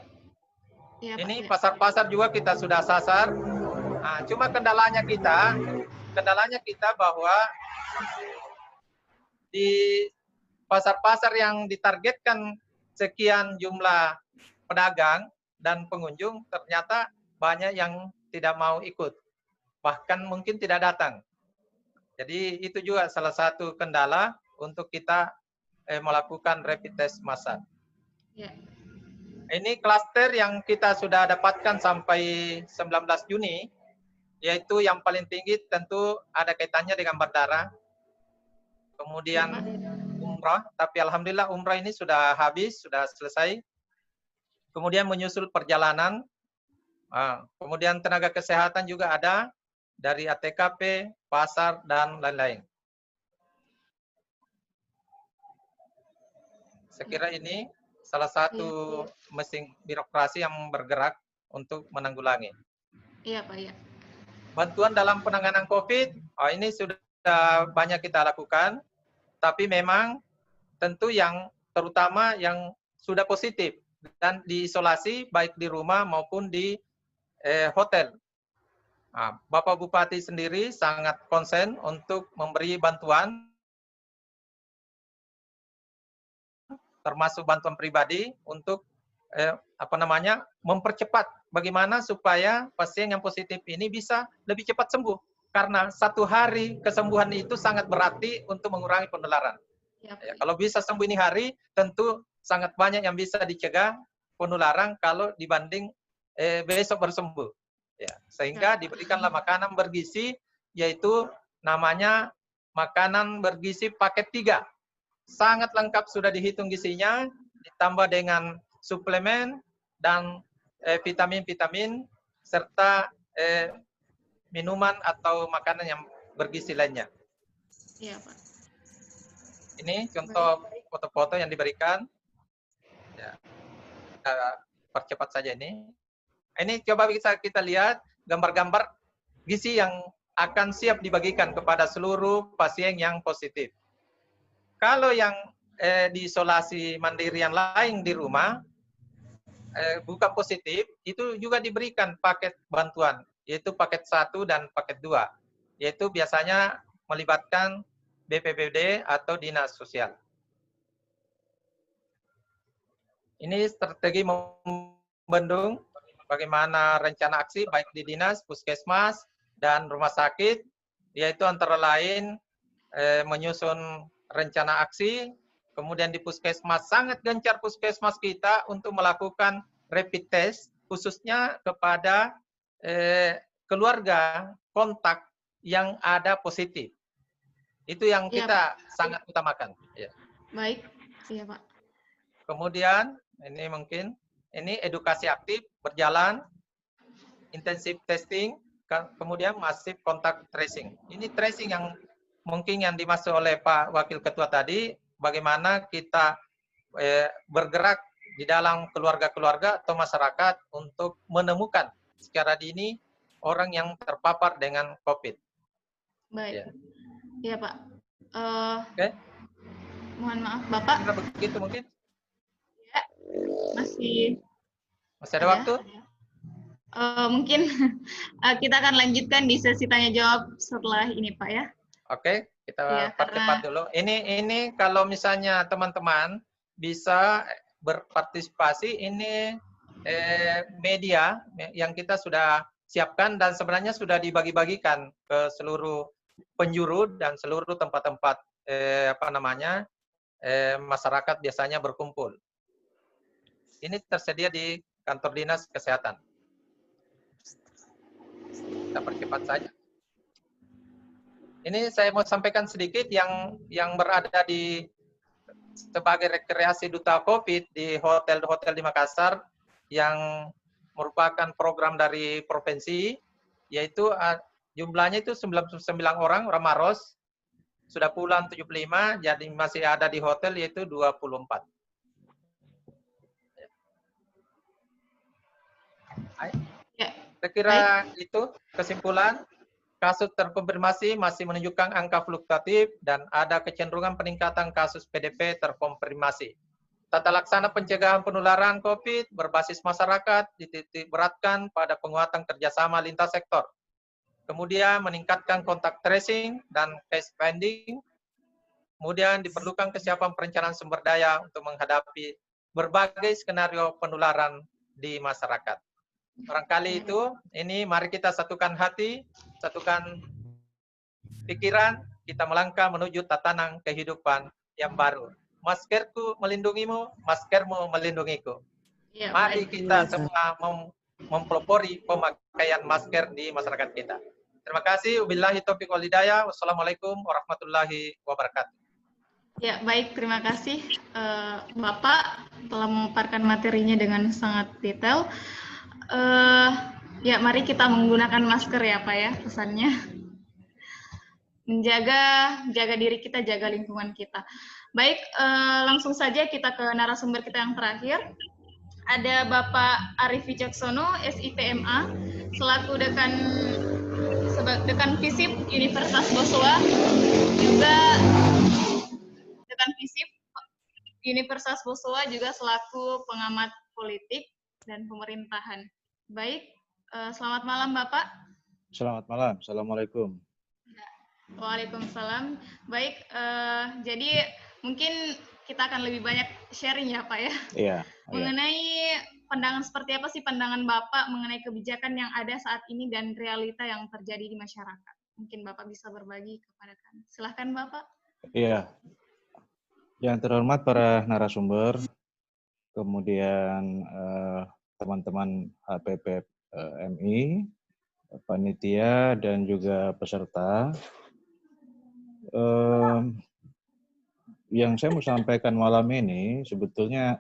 Ya, ini pasar-pasar juga kita sudah sasar. Nah, cuma kendalanya kita bahwa di pasar-pasar yang ditargetkan sekian jumlah pedagang dan pengunjung ternyata banyak yang tidak mau ikut, bahkan mungkin tidak datang. Jadi itu juga salah satu kendala untuk kita melakukan rapid test massal. Ya. Ini klaster yang kita sudah dapatkan sampai 19 Juni, yaitu yang paling tinggi tentu ada kaitannya dengan bandara, kemudian umrah, tapi alhamdulillah umrah ini sudah habis, sudah selesai. Kemudian menyusul perjalanan, kemudian tenaga kesehatan juga ada dari ATKP, pasar, dan lain-lain. Saya kira ini salah satu mesin birokrasi yang bergerak untuk menanggulangi. Iya Pak, ya. Bantuan dalam penanganan COVID, ini sudah banyak kita lakukan, tapi memang tentu yang terutama yang sudah positif dan diisolasi baik di rumah maupun di hotel. Bapak Bupati sendiri sangat konsen untuk memberi bantuan, termasuk bantuan pribadi untuk mempercepat bagaimana supaya pasien yang positif ini bisa lebih cepat sembuh. Karena 1 hari kesembuhan itu sangat berarti untuk mengurangi penularan. Ya, kalau bisa sembuh ini hari, tentu sangat banyak yang bisa dicegah penularan kalau dibanding besok bersembuh. Ya, sehingga diberikanlah makanan bergizi, yaitu namanya makanan bergizi paket 3. Sangat lengkap, sudah dihitung gizinya, ditambah dengan suplemen dan vitamin-vitamin serta minuman atau makanan yang bergizi lainnya. Iya, Pak. Ini contoh foto-foto yang diberikan. Ya, percepat saja ini. Ini coba kita lihat gambar-gambar gizi yang akan siap dibagikan kepada seluruh pasien yang positif. Kalau yang diisolasi mandiri yang lain di rumah, bukan positif, itu juga diberikan paket bantuan, yaitu paket 1 dan paket 2, yaitu biasanya melibatkan BPBD atau Dinas Sosial. Ini strategi membendung bagaimana rencana aksi baik di dinas, puskesmas, dan rumah sakit, yaitu antara lain menyusun rencana aksi, kemudian di puskesmas sangat gencar puskesmas kita untuk melakukan rapid test, khususnya kepada keluarga kontak yang ada positif. Itu yang kita sangat utamakan. Ya. Baik, iya Pak. Kemudian ini mungkin ini edukasi aktif berjalan, intensif testing, kemudian masif kontak tracing. Ini tracing yang mungkin yang dimaksud oleh Pak Wakil Ketua tadi, bagaimana kita bergerak di dalam keluarga-keluarga atau masyarakat untuk menemukan secara dini orang yang terpapar dengan COVID. Baik. Ya. Iya Pak. Oke. Mohon maaf Bapak. Kira begitu mungkin? Ya, masih ada waktu? Mungkin kita akan lanjutkan di sesi tanya jawab setelah ini Pak ya. Oke, kita percepat dulu. Ini kalau misalnya teman-teman bisa berpartisipasi, ini media yang kita sudah siapkan dan sebenarnya sudah dibagi-bagikan ke seluruh penjuru dan seluruh tempat-tempat masyarakat biasanya berkumpul. Ini tersedia di kantor dinas kesehatan. Kita percepat saja. Ini saya mau sampaikan sedikit yang berada di sebagai rekreasi duta COVID di hotel-hotel di Makassar yang merupakan program dari provinsi, yaitu jumlahnya itu 99 orang Maros, sudah pulang 75, jadi masih ada di hotel yaitu 24. Saya kira itu kesimpulan. Kasus terkonfirmasi masih menunjukkan angka fluktuatif dan ada kecenderungan peningkatan kasus PDP terkonfirmasi. Tata laksana pencegahan penularan COVID berbasis masyarakat dititik beratkan pada penguatan kerjasama lintas sektor. Kemudian meningkatkan kontak tracing dan case finding. Kemudian diperlukan kesiapan perencanaan sumber daya untuk menghadapi berbagai skenario penularan di masyarakat. Barangkali itu, ini mari kita satukan hati, satukan pikiran, kita melangkah menuju tatanan kehidupan yang baru. Maskerku melindungimu, maskermu melindungiku. Ya, Mari baik. kita semua mempelopori pemakaian masker di masyarakat kita. Terima kasih. Wabillahi taufiq wal hidayah. Wassalamualaikum warahmatullahi wabarakatuh. Ya, baik. Terima kasih Bapak telah memaparkan materinya dengan sangat detail. Ya, mari kita menggunakan masker ya Pak ya, pesannya. Jaga diri kita, jaga lingkungan kita. Baik, langsung saja kita ke narasumber kita yang terakhir. Ada Bapak Arif Wicaksono, SIPMA, selaku dekan FISIP Universitas Boswa, juga dekan FISIP Universitas Boswa, juga selaku pengamat politik dan pemerintahan. Baik, selamat malam Bapak. Selamat malam. Assalamualaikum. Waalaikumsalam. Baik, jadi mungkin kita akan lebih banyak sharing ya Pak ya. Iya. Mengenai pandangan seperti apa sih pandangan Bapak mengenai kebijakan yang ada saat ini dan realita yang terjadi di masyarakat. Mungkin Bapak bisa berbagi kepada kami. Silahkan Bapak. Iya. Yang terhormat para narasumber, kemudian teman-teman HPP MI, panitia dan juga peserta. Yang saya mau sampaikan malam ini sebetulnya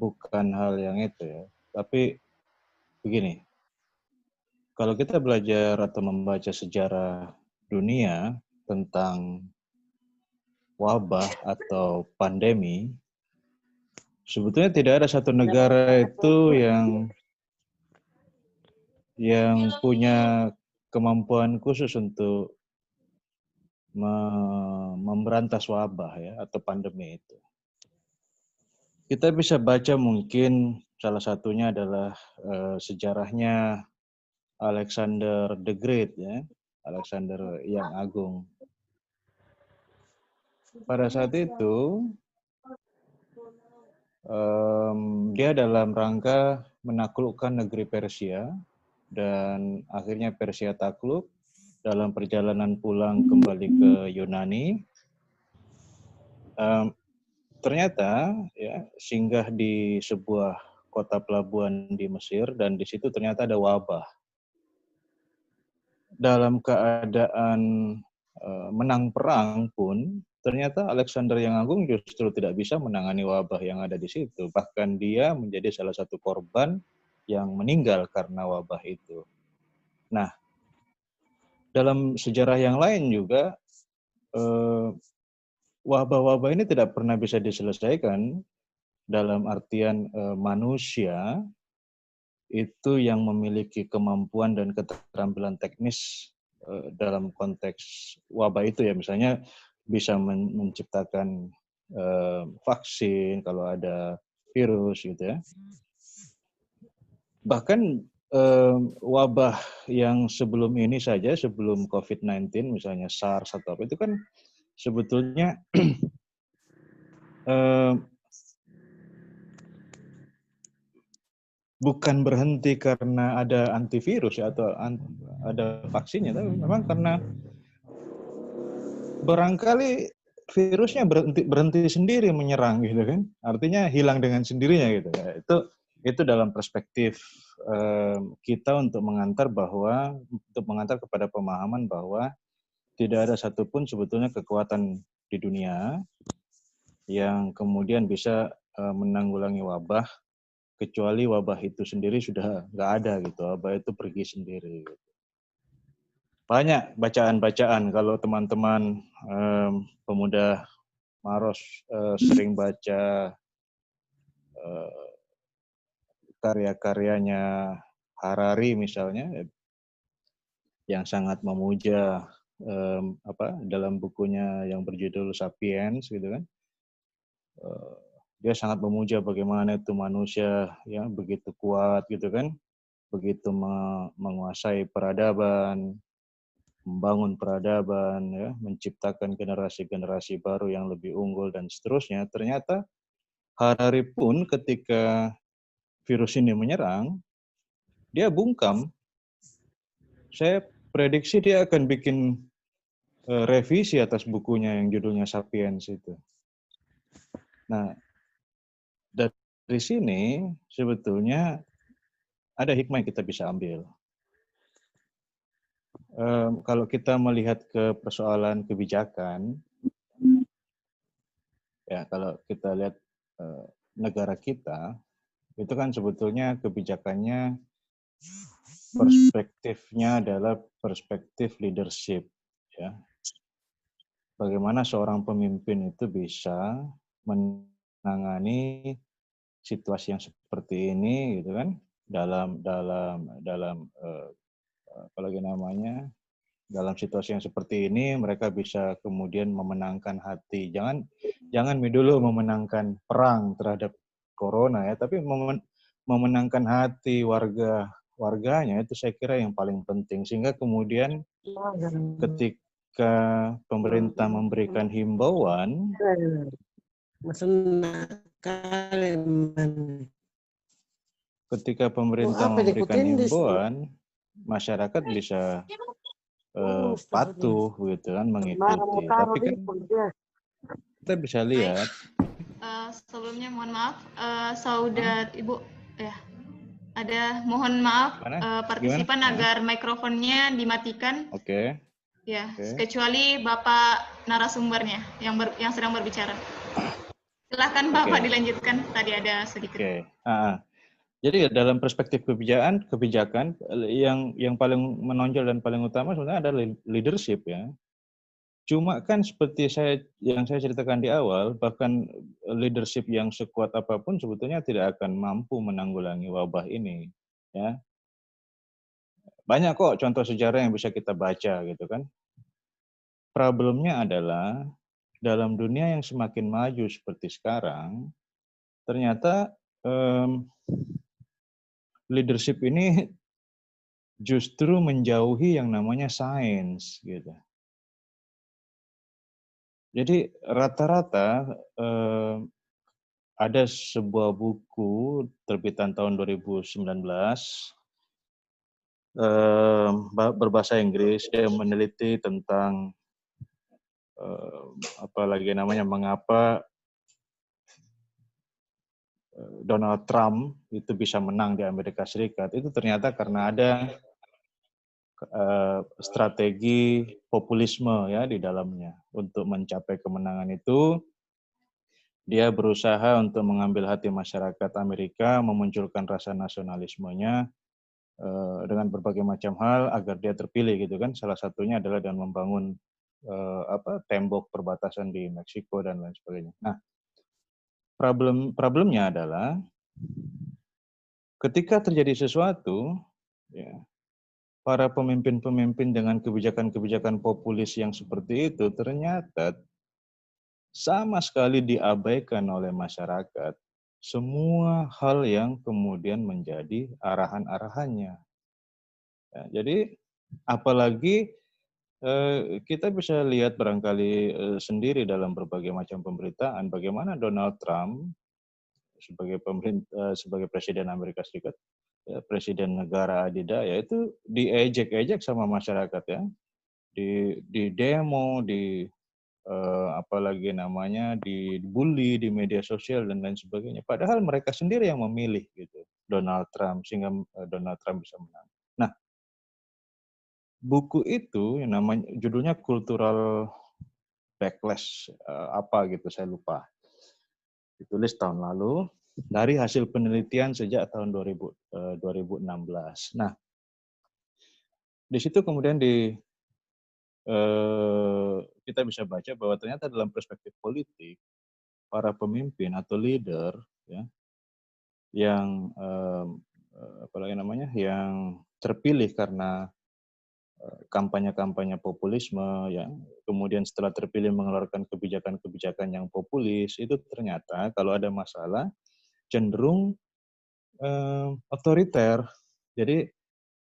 bukan hal yang itu ya, tapi begini, kalau kita belajar atau membaca sejarah dunia tentang wabah atau pandemi, sebetulnya tidak ada satu negara itu yang punya kemampuan khusus untuk memberantas wabah ya atau pandemi itu. Kita bisa baca mungkin salah satunya adalah sejarahnya Alexander the Great ya, Alexander yang Agung. Pada saat itu dia dalam rangka menaklukkan negeri Persia dan akhirnya Persia takluk. Dalam perjalanan pulang kembali ke Yunani, ternyata ya singgah di sebuah kota pelabuhan di Mesir dan di situ ternyata ada wabah. Dalam keadaan menang perang pun ternyata Alexander yang Agung justru tidak bisa menangani wabah yang ada di situ. Bahkan dia menjadi salah satu korban yang meninggal karena wabah itu. Nah, dalam sejarah yang lain juga wabah-wabah ini tidak pernah bisa diselesaikan dalam artian manusia itu yang memiliki kemampuan dan keterampilan teknis dalam konteks wabah itu ya, misalnya bisa menciptakan vaksin kalau ada virus gitu ya. Bahkan wabah yang sebelum ini saja, sebelum COVID-19 misalnya SARS atau apa itu kan sebetulnya bukan berhenti karena ada antivirus ya, atau ada vaksinnya, tapi memang karena barangkali virusnya berhenti sendiri menyerang gitu kan, artinya hilang dengan sendirinya gitu ya. Itu dalam perspektif kita untuk mengantar kepada pemahaman bahwa tidak ada satupun sebetulnya kekuatan di dunia yang kemudian bisa menanggulangi wabah, kecuali wabah itu sendiri sudah nggak ada gitu, wabah itu pergi sendiri. Gitu. Banyak bacaan-bacaan kalau teman-teman pemuda Maros sering baca karya-karyanya Harari misalnya, yang sangat memuja dalam bukunya yang berjudul Sapiens gitu kan. Dia sangat memuja bagaimana itu manusia yang begitu kuat gitu kan, begitu menguasai peradaban, membangun peradaban, ya, menciptakan generasi-generasi baru yang lebih unggul dan seterusnya. Ternyata Harari pun ketika virus ini menyerang, dia bungkam. Saya prediksi dia akan bikin revisi atas bukunya yang judulnya Sapiens itu. Nah, dari sini sebetulnya ada hikmah yang kita bisa ambil. Kalau kita melihat ke persoalan kebijakan, ya kalau kita lihat negara kita, itu kan sebetulnya kebijakannya perspektifnya adalah perspektif leadership, ya. Bagaimana seorang pemimpin itu bisa menangani situasi yang seperti ini, gitu kan? Dalam apalagi namanya, dalam situasi yang seperti ini mereka bisa kemudian memenangkan hati. Jangan dulu memenangkan perang terhadap corona ya, tapi memenangkan hati warganya itu saya kira yang paling penting, sehingga kemudian ketika pemerintah memberikan himbauan, masyarakat bisa patuh gitu kan, mengikuti. Tapi kan kita bisa lihat. Sebelumnya mohon maaf, Saudat Ibu, ya ada mohon maaf partisipan agar mikrofonnya dimatikan. Oke. Ya, kecuali Bapak narasumbernya yang sedang berbicara. Silahkan Bapak dilanjutkan. Tadi ada sedikit. Jadi dalam perspektif kebijakan yang paling menonjol dan paling utama sebenarnya adalah leadership ya. Cuma kan seperti yang saya ceritakan di awal, bahkan leadership yang sekuat apapun sebetulnya tidak akan mampu menanggulangi wabah ini, ya. Banyak kok contoh sejarah yang bisa kita baca gitu kan. Problemnya adalah dalam dunia yang semakin maju seperti sekarang, ternyata leadership ini justru menjauhi yang namanya sains gitu. Jadi rata-rata ada sebuah buku terbitan tahun 2019 berbahasa Inggris, dia meneliti tentang mengapa Donald Trump itu bisa menang di Amerika Serikat. Itu ternyata karena ada strategi populisme ya di dalamnya. Untuk mencapai kemenangan itu, dia berusaha untuk mengambil hati masyarakat Amerika, memunculkan rasa nasionalismenya dengan berbagai macam hal agar dia terpilih gitu kan. Salah satunya adalah dengan membangun tembok perbatasan di Meksiko dan lain sebagainya. Nah, problemnya adalah ketika terjadi sesuatu, ya, para pemimpin-pemimpin dengan kebijakan-kebijakan populis yang seperti itu ternyata sama sekali diabaikan oleh masyarakat semua hal yang kemudian menjadi arahan-arahannya. Ya, jadi apalagi kita bisa lihat barangkali sendiri dalam berbagai macam pemberitaan bagaimana Donald Trump sebagai presiden Amerika Serikat, presiden negara adidaya itu diejek-ejek sama masyarakat ya, di demo, dibully di media sosial dan lain sebagainya. Padahal mereka sendiri yang memilih gitu Donald Trump sehingga Donald Trump bisa menang. Nah, buku itu yang namanya judulnya Cultural Backlash saya lupa. Ditulis tahun lalu dari hasil penelitian sejak tahun 2016. Nah, di situ kemudian kita bisa baca bahwa ternyata dalam perspektif politik para pemimpin atau leader ya yang yang terpilih karena kampanye-kampanye populisme ya, kemudian setelah terpilih mengeluarkan kebijakan-kebijakan yang populis, itu ternyata kalau ada masalah cenderung otoriter. Jadi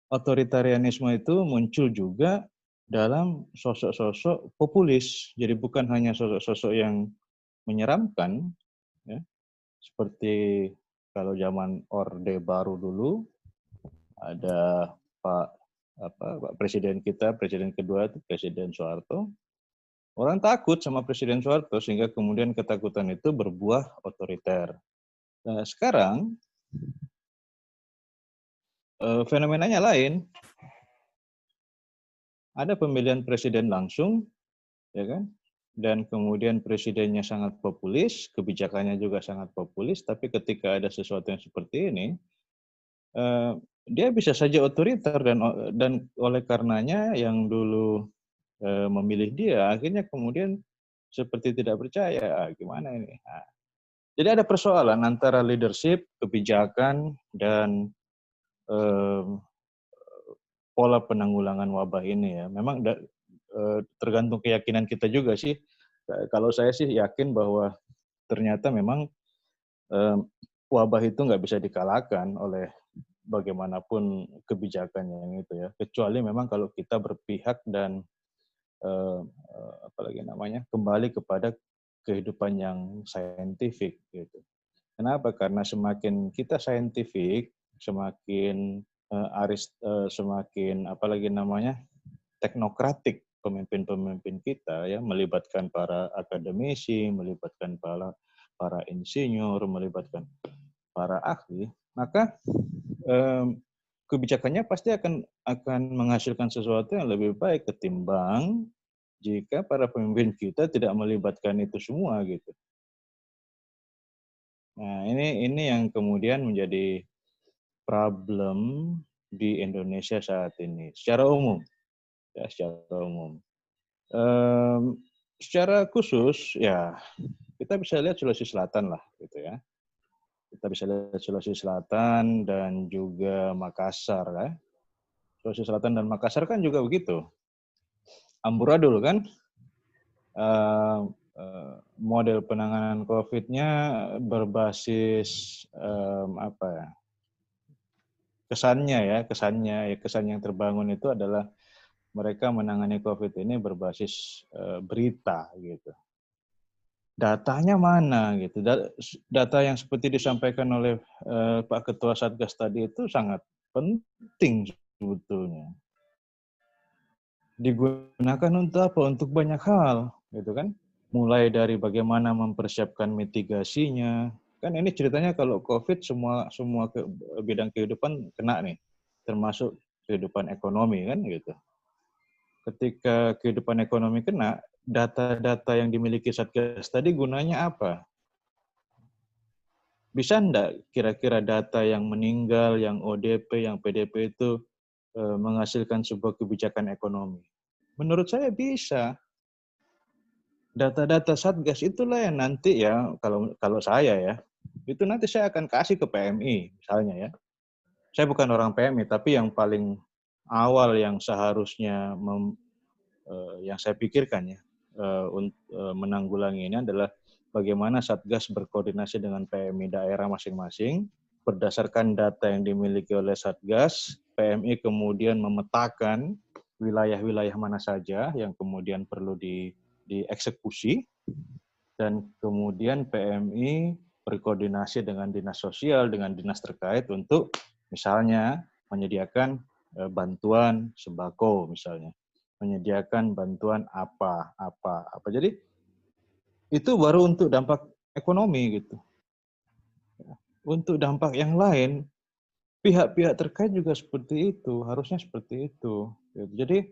otoritarianisme itu muncul juga dalam sosok-sosok populis. Jadi bukan hanya sosok-sosok yang menyeramkan, ya, seperti Kalau zaman Orde Baru dulu ada Pak Presiden kita, Presiden kedua itu Presiden Soeharto. Orang takut sama Presiden Soeharto sehingga kemudian ketakutan itu berbuah otoriter. Nah, sekarang fenomenanya lain. Ada pemilihan presiden langsung, ya kan? Dan kemudian presidennya sangat populis, kebijakannya juga sangat populis, tapi ketika ada sesuatu yang seperti ini, dia bisa saja otoriter dan oleh karenanya yang dulu memilih dia akhirnya kemudian seperti tidak percaya. Gimana ini? Nah, jadi ada persoalan antara leadership, kebijakan, dan pola penanggulangan wabah ini ya. Memang tergantung keyakinan kita juga sih. Kalau saya sih yakin bahwa ternyata memang wabah itu nggak bisa dikalahkan oleh bagaimanapun kebijakannya yang itu ya. Kecuali memang kalau kita berpihak dan apalagi namanya kembali kepada kehidupan yang saintifik gitu. Kenapa? Karena semakin kita saintifik, semakin semakin apalagi namanya teknokratik pemimpin-pemimpin kita ya, melibatkan para akademisi, melibatkan para insinyur, melibatkan para ahli, maka kebijakannya pasti akan menghasilkan sesuatu yang lebih baik ketimbang jika para pemimpin kita tidak melibatkan itu semua gitu. Nah, ini yang kemudian menjadi problem di Indonesia saat ini secara umum. Ya, secara umum. Secara khusus ya kita bisa lihat Sulawesi Selatan lah gitu ya. Kita bisa lihat Sulawesi Selatan dan juga Makassar ya. Sulawesi Selatan dan Makassar kan juga begitu. Amburadul kan model penanganan COVID-nya berbasis apa ya? Kesan yang terbangun itu adalah mereka menangani COVID ini berbasis berita gitu. Datanya mana gitu? Data yang seperti disampaikan oleh Pak Ketua Satgas tadi itu sangat penting sebetulnya. Digunakan untuk apa? Untuk banyak hal, gitu kan? Mulai dari bagaimana mempersiapkan mitigasinya. Kan ini ceritanya kalau COVID semua bidang kehidupan kena nih, termasuk kehidupan ekonomi kan gitu. Ketika kehidupan ekonomi kena, data-data yang dimiliki Satgas tadi gunanya apa? Bisa enggak kira-kira data yang meninggal, yang ODP, yang PDP itu menghasilkan sebuah kebijakan ekonomi? Menurut saya bisa. Data-data Satgas itulah yang nanti ya, kalau saya ya, itu nanti saya akan kasih ke PMI misalnya ya. Saya bukan orang PMI, tapi yang paling awal yang seharusnya yang saya pikirkan ya untuk menanggulangi ini adalah bagaimana Satgas berkoordinasi dengan PMI daerah masing-masing. Berdasarkan data yang dimiliki oleh Satgas, PMI kemudian memetakan wilayah-wilayah mana saja yang kemudian perlu dieksekusi, dan kemudian PMI berkoordinasi dengan dinas sosial, dengan dinas terkait untuk misalnya menyediakan bantuan sembako misalnya, menyediakan bantuan apa. Jadi itu baru untuk dampak ekonomi gitu. Untuk dampak yang lain, pihak-pihak terkait juga seperti itu, harusnya seperti itu. Jadi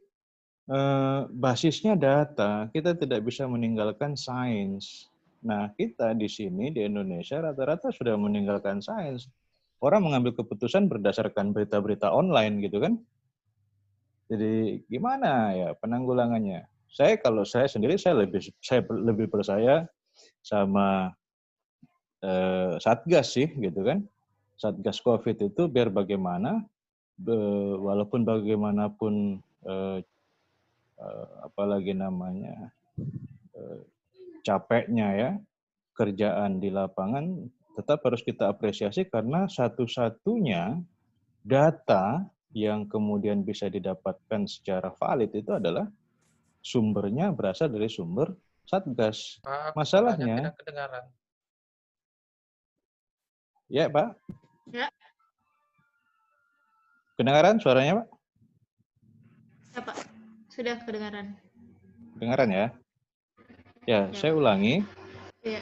basisnya data, kita tidak bisa meninggalkan sains. Nah, kita di sini di Indonesia rata-rata sudah meninggalkan sains. Orang mengambil keputusan berdasarkan berita-berita online gitu kan. Jadi gimana ya penanggulangannya? Kalau saya sendiri saya lebih percaya sama Satgas sih gitu kan. Satgas COVID itu biar bagaimana walaupun bagaimanapun apalagi namanya capeknya ya kerjaan di lapangan, tetap harus kita apresiasi karena satu-satunya data yang kemudian bisa didapatkan secara valid itu adalah sumbernya berasal dari sumber Satgas. Pak, suaranya Masalahnya tidak kedengaran. Ya, Pak. Ya. Kedengaran suaranya, Pak? Ya, Pak. Sudah kedengaran. Kedengaran ya? Ya, Ya, saya Pak. ulangi. Ya.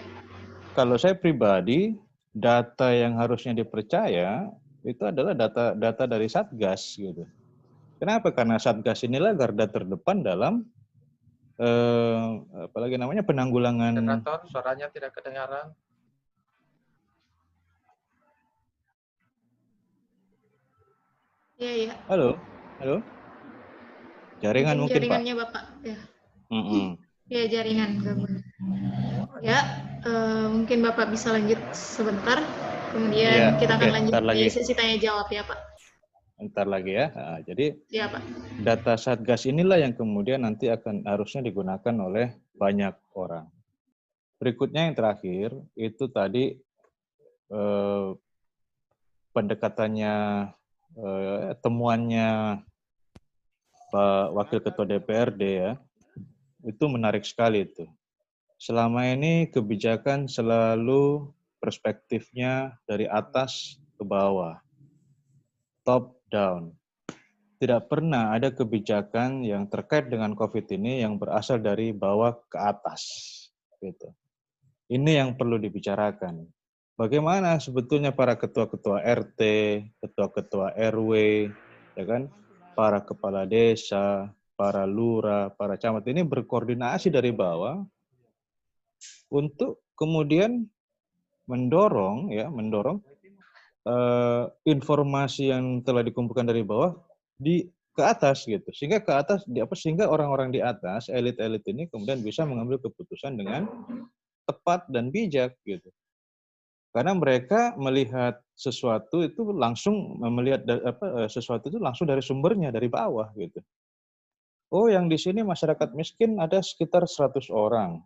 Kalau saya pribadi, data yang harusnya dipercaya itu adalah data dari Satgas gitu. Kenapa? Karena Satgas inilah garda terdepan dalam apalagi namanya penanggulangan. Moderator, suaranya tidak kedengaran. Iya, iya. Halo, halo. Jaringan mungkin, Pak. Jaringannya Bapak. Ya. Mm-mm. Ya, jaringan gangguan. Ya, mungkin Bapak bisa lanjut sebentar. Kemudian Ya, kita akan oke, lanjut ntar di lagi. sesi tanya jawab ya, Pak. Ntar lagi ya. Nah, jadi Ya, Pak. data Satgas inilah yang kemudian nanti akan harusnya digunakan oleh banyak orang. Berikutnya yang terakhir itu tadi pendekatannya, temuannya Pak Wakil Ketua DPRD ya, itu menarik sekali itu. Selama ini kebijakan selalu perspektifnya dari atas ke bawah, top down. Tidak pernah ada kebijakan yang terkait dengan COVID ini yang berasal dari bawah ke atas. Gitu. Ini yang perlu dibicarakan. Bagaimana sebetulnya para ketua-ketua RT, ketua-ketua RW, ya kan, para kepala desa, para lurah, para camat ini berkoordinasi dari bawah untuk kemudian mendorong informasi yang telah dikumpulkan dari bawah ke atas gitu, sehingga ke atas sehingga orang-orang di atas, elit-elit ini kemudian bisa mengambil keputusan dengan tepat dan bijak gitu. Karena mereka melihat sesuatu itu langsung sesuatu itu langsung dari sumbernya, dari bawah gitu. Oh, yang di sini masyarakat miskin ada sekitar 100 orang.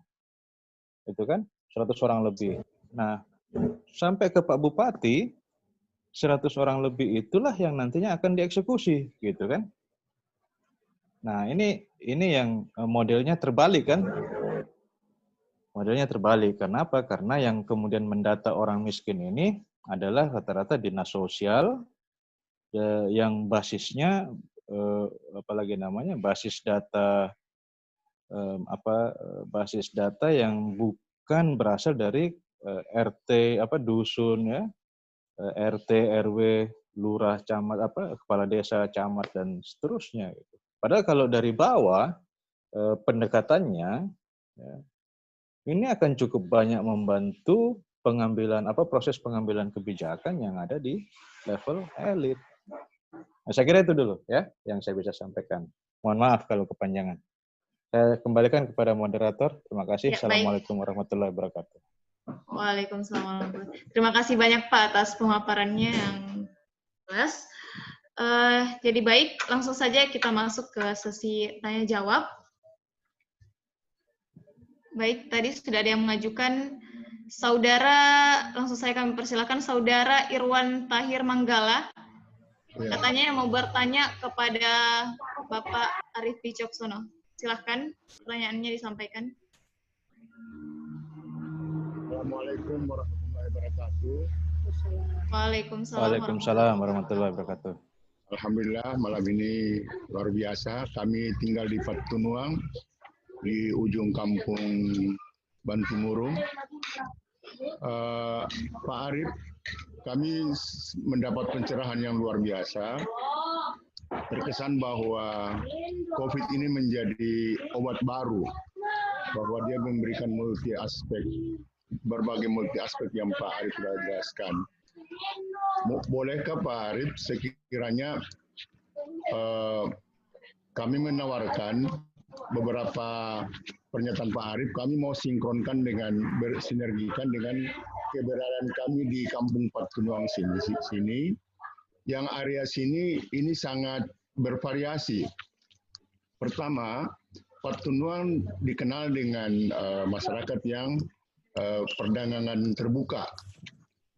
Itu kan 100 orang lebih. Nah, sampai ke Pak Bupati 100 orang lebih itulah yang nantinya akan dieksekusi gitu kan. Nah, ini yang modelnya terbalik kan? Modelnya terbalik. Kenapa? Karena yang kemudian mendata orang miskin ini adalah rata-rata dinas sosial yang basisnya basis data yang bukan berasal dari RT dusun ya, RT, RW, lurah, camat kepala desa, camat dan seterusnya gitu. Padahal kalau dari bawah pendekatannya ya, ini akan cukup banyak membantu proses pengambilan kebijakan yang ada di level elit. Nah, saya kira itu dulu ya yang saya bisa sampaikan. Mohon maaf kalau kepanjangan. Saya kembalikan kepada moderator. Terima kasih. Ya, Assalamualaikum warahmatullahi wabarakatuh. Waalaikumsalam. Terima kasih banyak Pak atas pemaparannya yang jelas. Jadi baik, langsung saja kita masuk ke sesi tanya jawab. Baik, tadi sudah ada yang mengajukan langsung saya kami persilakan Saudara Irwan Tahir Manggala. Katanya yang mau bertanya kepada Bapak Arief Wicaksono. Silahkan, pertanyaannya disampaikan. Assalamualaikum warahmatullahi wabarakatuh. Waalaikumsalam warahmatullahi wabarakatuh. Alhamdulillah malam ini luar biasa. Kami tinggal di Patunuang, di ujung kampung Bantimurung. Pak Arief, kami mendapat pencerahan yang luar biasa. Terkesan bahwa COVID ini menjadi obat baru, bahwa dia memberikan berbagai multi aspek yang Pak Arief sudah jelaskan. Bolehkah Pak Arief sekiranya kami menawarkan beberapa pernyataan Pak Arief, kami mau sinkronkan bersinergikan dengan keberadaan kami di Kampung Patunuang sini. Yang area sini ini sangat bervariasi. Pertama, Patunuang dikenal dengan masyarakat yang perdagangan terbuka.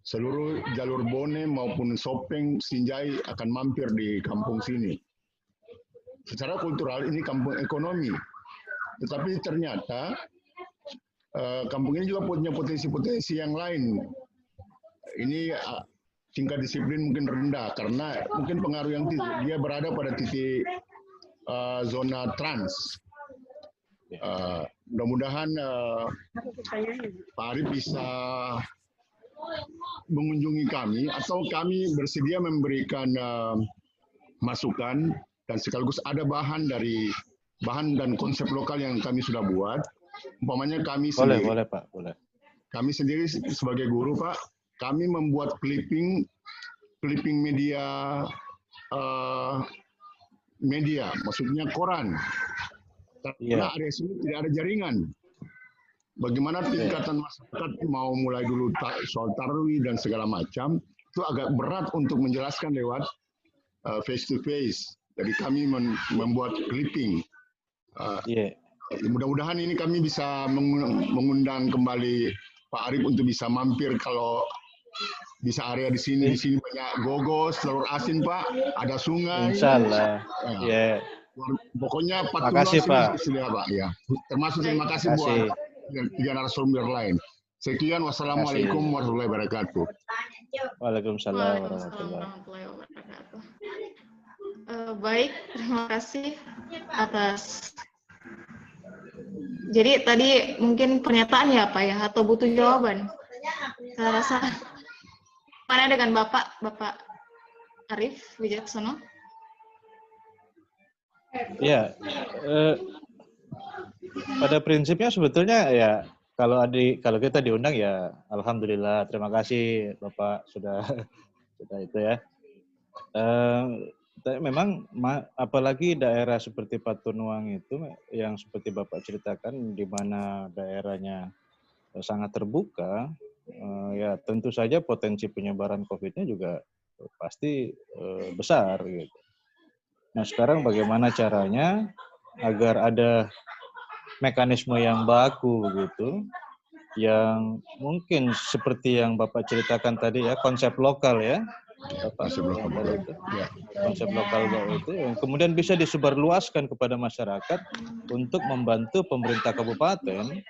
Seluruh jalur Bone maupun Sopeng, Sinjai akan mampir di kampung sini. Secara kultural ini kampung ekonomi. Tetapi ternyata kampung ini juga punya potensi-potensi yang lain. ini tingkat disiplin mungkin rendah karena mungkin pengaruh yang dia berada pada titik zona trans. Mudah-mudahan Pak Arief bisa mengunjungi kami atau kami bersedia memberikan masukan dan sekaligus ada bahan dan konsep lokal yang kami sudah buat. Umpamanya kami sendiri. Boleh Pak, boleh. Kami sendiri sebagai guru Pak, kami membuat clipping media, maksudnya koran. Karena area sini tidak ada jaringan. Bagaimana tingkatan masyarakat mau mulai dulu soal tarwi dan segala macam, itu agak berat untuk menjelaskan lewat face to face. Jadi kami membuat clipping. Mudah-mudahan ini kami bisa mengundang kembali Pak Arief untuk bisa mampir kalau bisa area di sini banyak gogos, telur asin Pak, ada sungai. Insyaallah. Pokoknya makasih Pak. Sudah Pak ya. Termasuk terima kasih buat tiga narasumber lain. Sekian, wassalamualaikum warahmatullahi wabarakatuh. Waalaikumsalam warahmatullahi wabarakatuh. Baik, terima kasih atas. Jadi tadi mungkin pernyataan ya Pak ya, atau butuh jawaban? Saya rasa mana dengan Bapak Arief Wijaksono? Ya, pada prinsipnya sebetulnya ya kalau kita diundang ya alhamdulillah, terima kasih Bapak sudah itu ya. Memang apalagi daerah seperti Patunuang itu yang seperti Bapak ceritakan di mana daerahnya sangat terbuka, ya tentu saja potensi penyebaran COVID-nya juga pasti besar gitu. Nah sekarang bagaimana caranya agar ada mekanisme yang baku gitu, yang mungkin seperti yang Bapak ceritakan tadi ya, konsep lokal ya, konsep lokal itu yang kemudian bisa disebarluaskan kepada masyarakat untuk membantu pemerintah kabupaten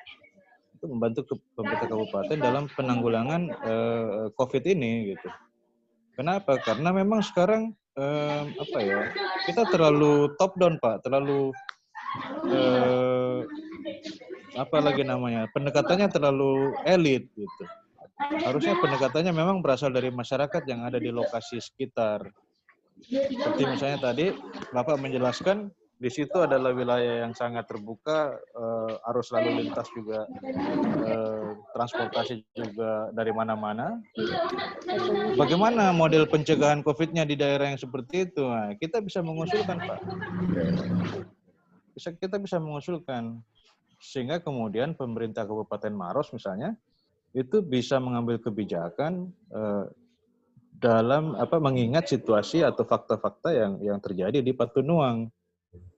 dalam penanggulangan COVID ini gitu. Kenapa? Karena memang sekarang kita terlalu top down Pak, terlalu pendekatannya terlalu elit gitu. Harusnya pendekatannya memang berasal dari masyarakat yang ada di lokasi sekitar. Seperti misalnya tadi Bapak menjelaskan di situ adalah wilayah yang sangat terbuka, arus lalu lintas juga, transportasi juga dari mana-mana. Bagaimana model pencegahan COVID-nya di daerah yang seperti itu? Nah, kita bisa mengusulkan Pak. Kita bisa mengusulkan sehingga kemudian pemerintah Kabupaten Maros misalnya itu bisa mengambil kebijakan dalam mengingat situasi atau fakta-fakta yang terjadi di Patunuang.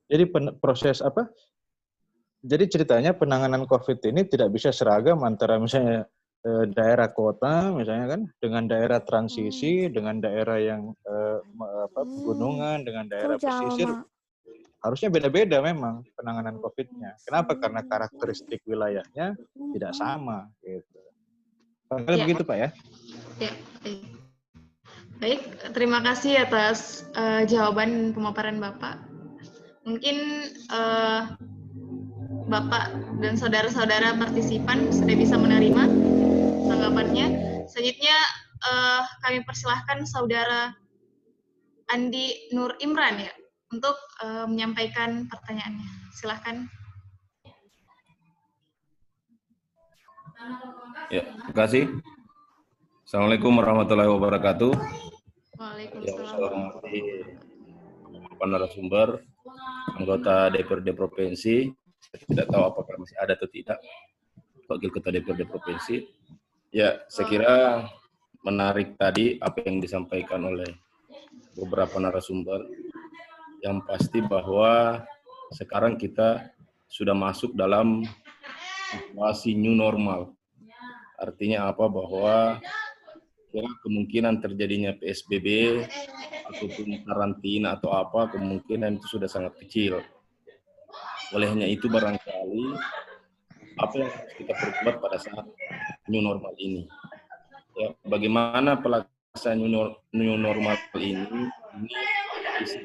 Jadi Jadi ceritanya penanganan COVID ini tidak bisa seragam antara misalnya daerah kota misalnya kan dengan daerah transisi, dengan daerah yang pegunungan, dengan daerah pesisir. Harusnya beda-beda memang penanganan COVID-nya. Kenapa? Karena karakteristik wilayahnya tidak sama gitu. Begitu Pak ya? Ya, baik. Terima kasih atas jawaban pemaparan Bapak. Mungkin Bapak dan saudara-saudara partisipan sudah bisa menerima tanggapannya. Selanjutnya kami persilahkan Saudara Andi Nur Imran ya untuk menyampaikan pertanyaannya. Silahkan. Ya, terima kasih. Assalamualaikum warahmatullahi wabarakatuh. Waalaikumsalam. Pak narasumber, anggota DPRD Provinsi, saya tidak tahu apakah masih ada atau tidak, Wakil Ketua DPRD Provinsi. Ya, saya kira menarik tadi apa yang disampaikan oleh beberapa narasumber. Yang pasti bahwa sekarang kita sudah masuk dalam situasi new normal. Artinya apa? Bahwa kemungkinan terjadinya PSBB ataupun karantina atau apa, kemungkinan itu sudah sangat kecil. Olehnya itu barangkali apa yang harus kita perbuat pada saat new normal ini. ya, bagaimana pelaksanaan new normal ini bisa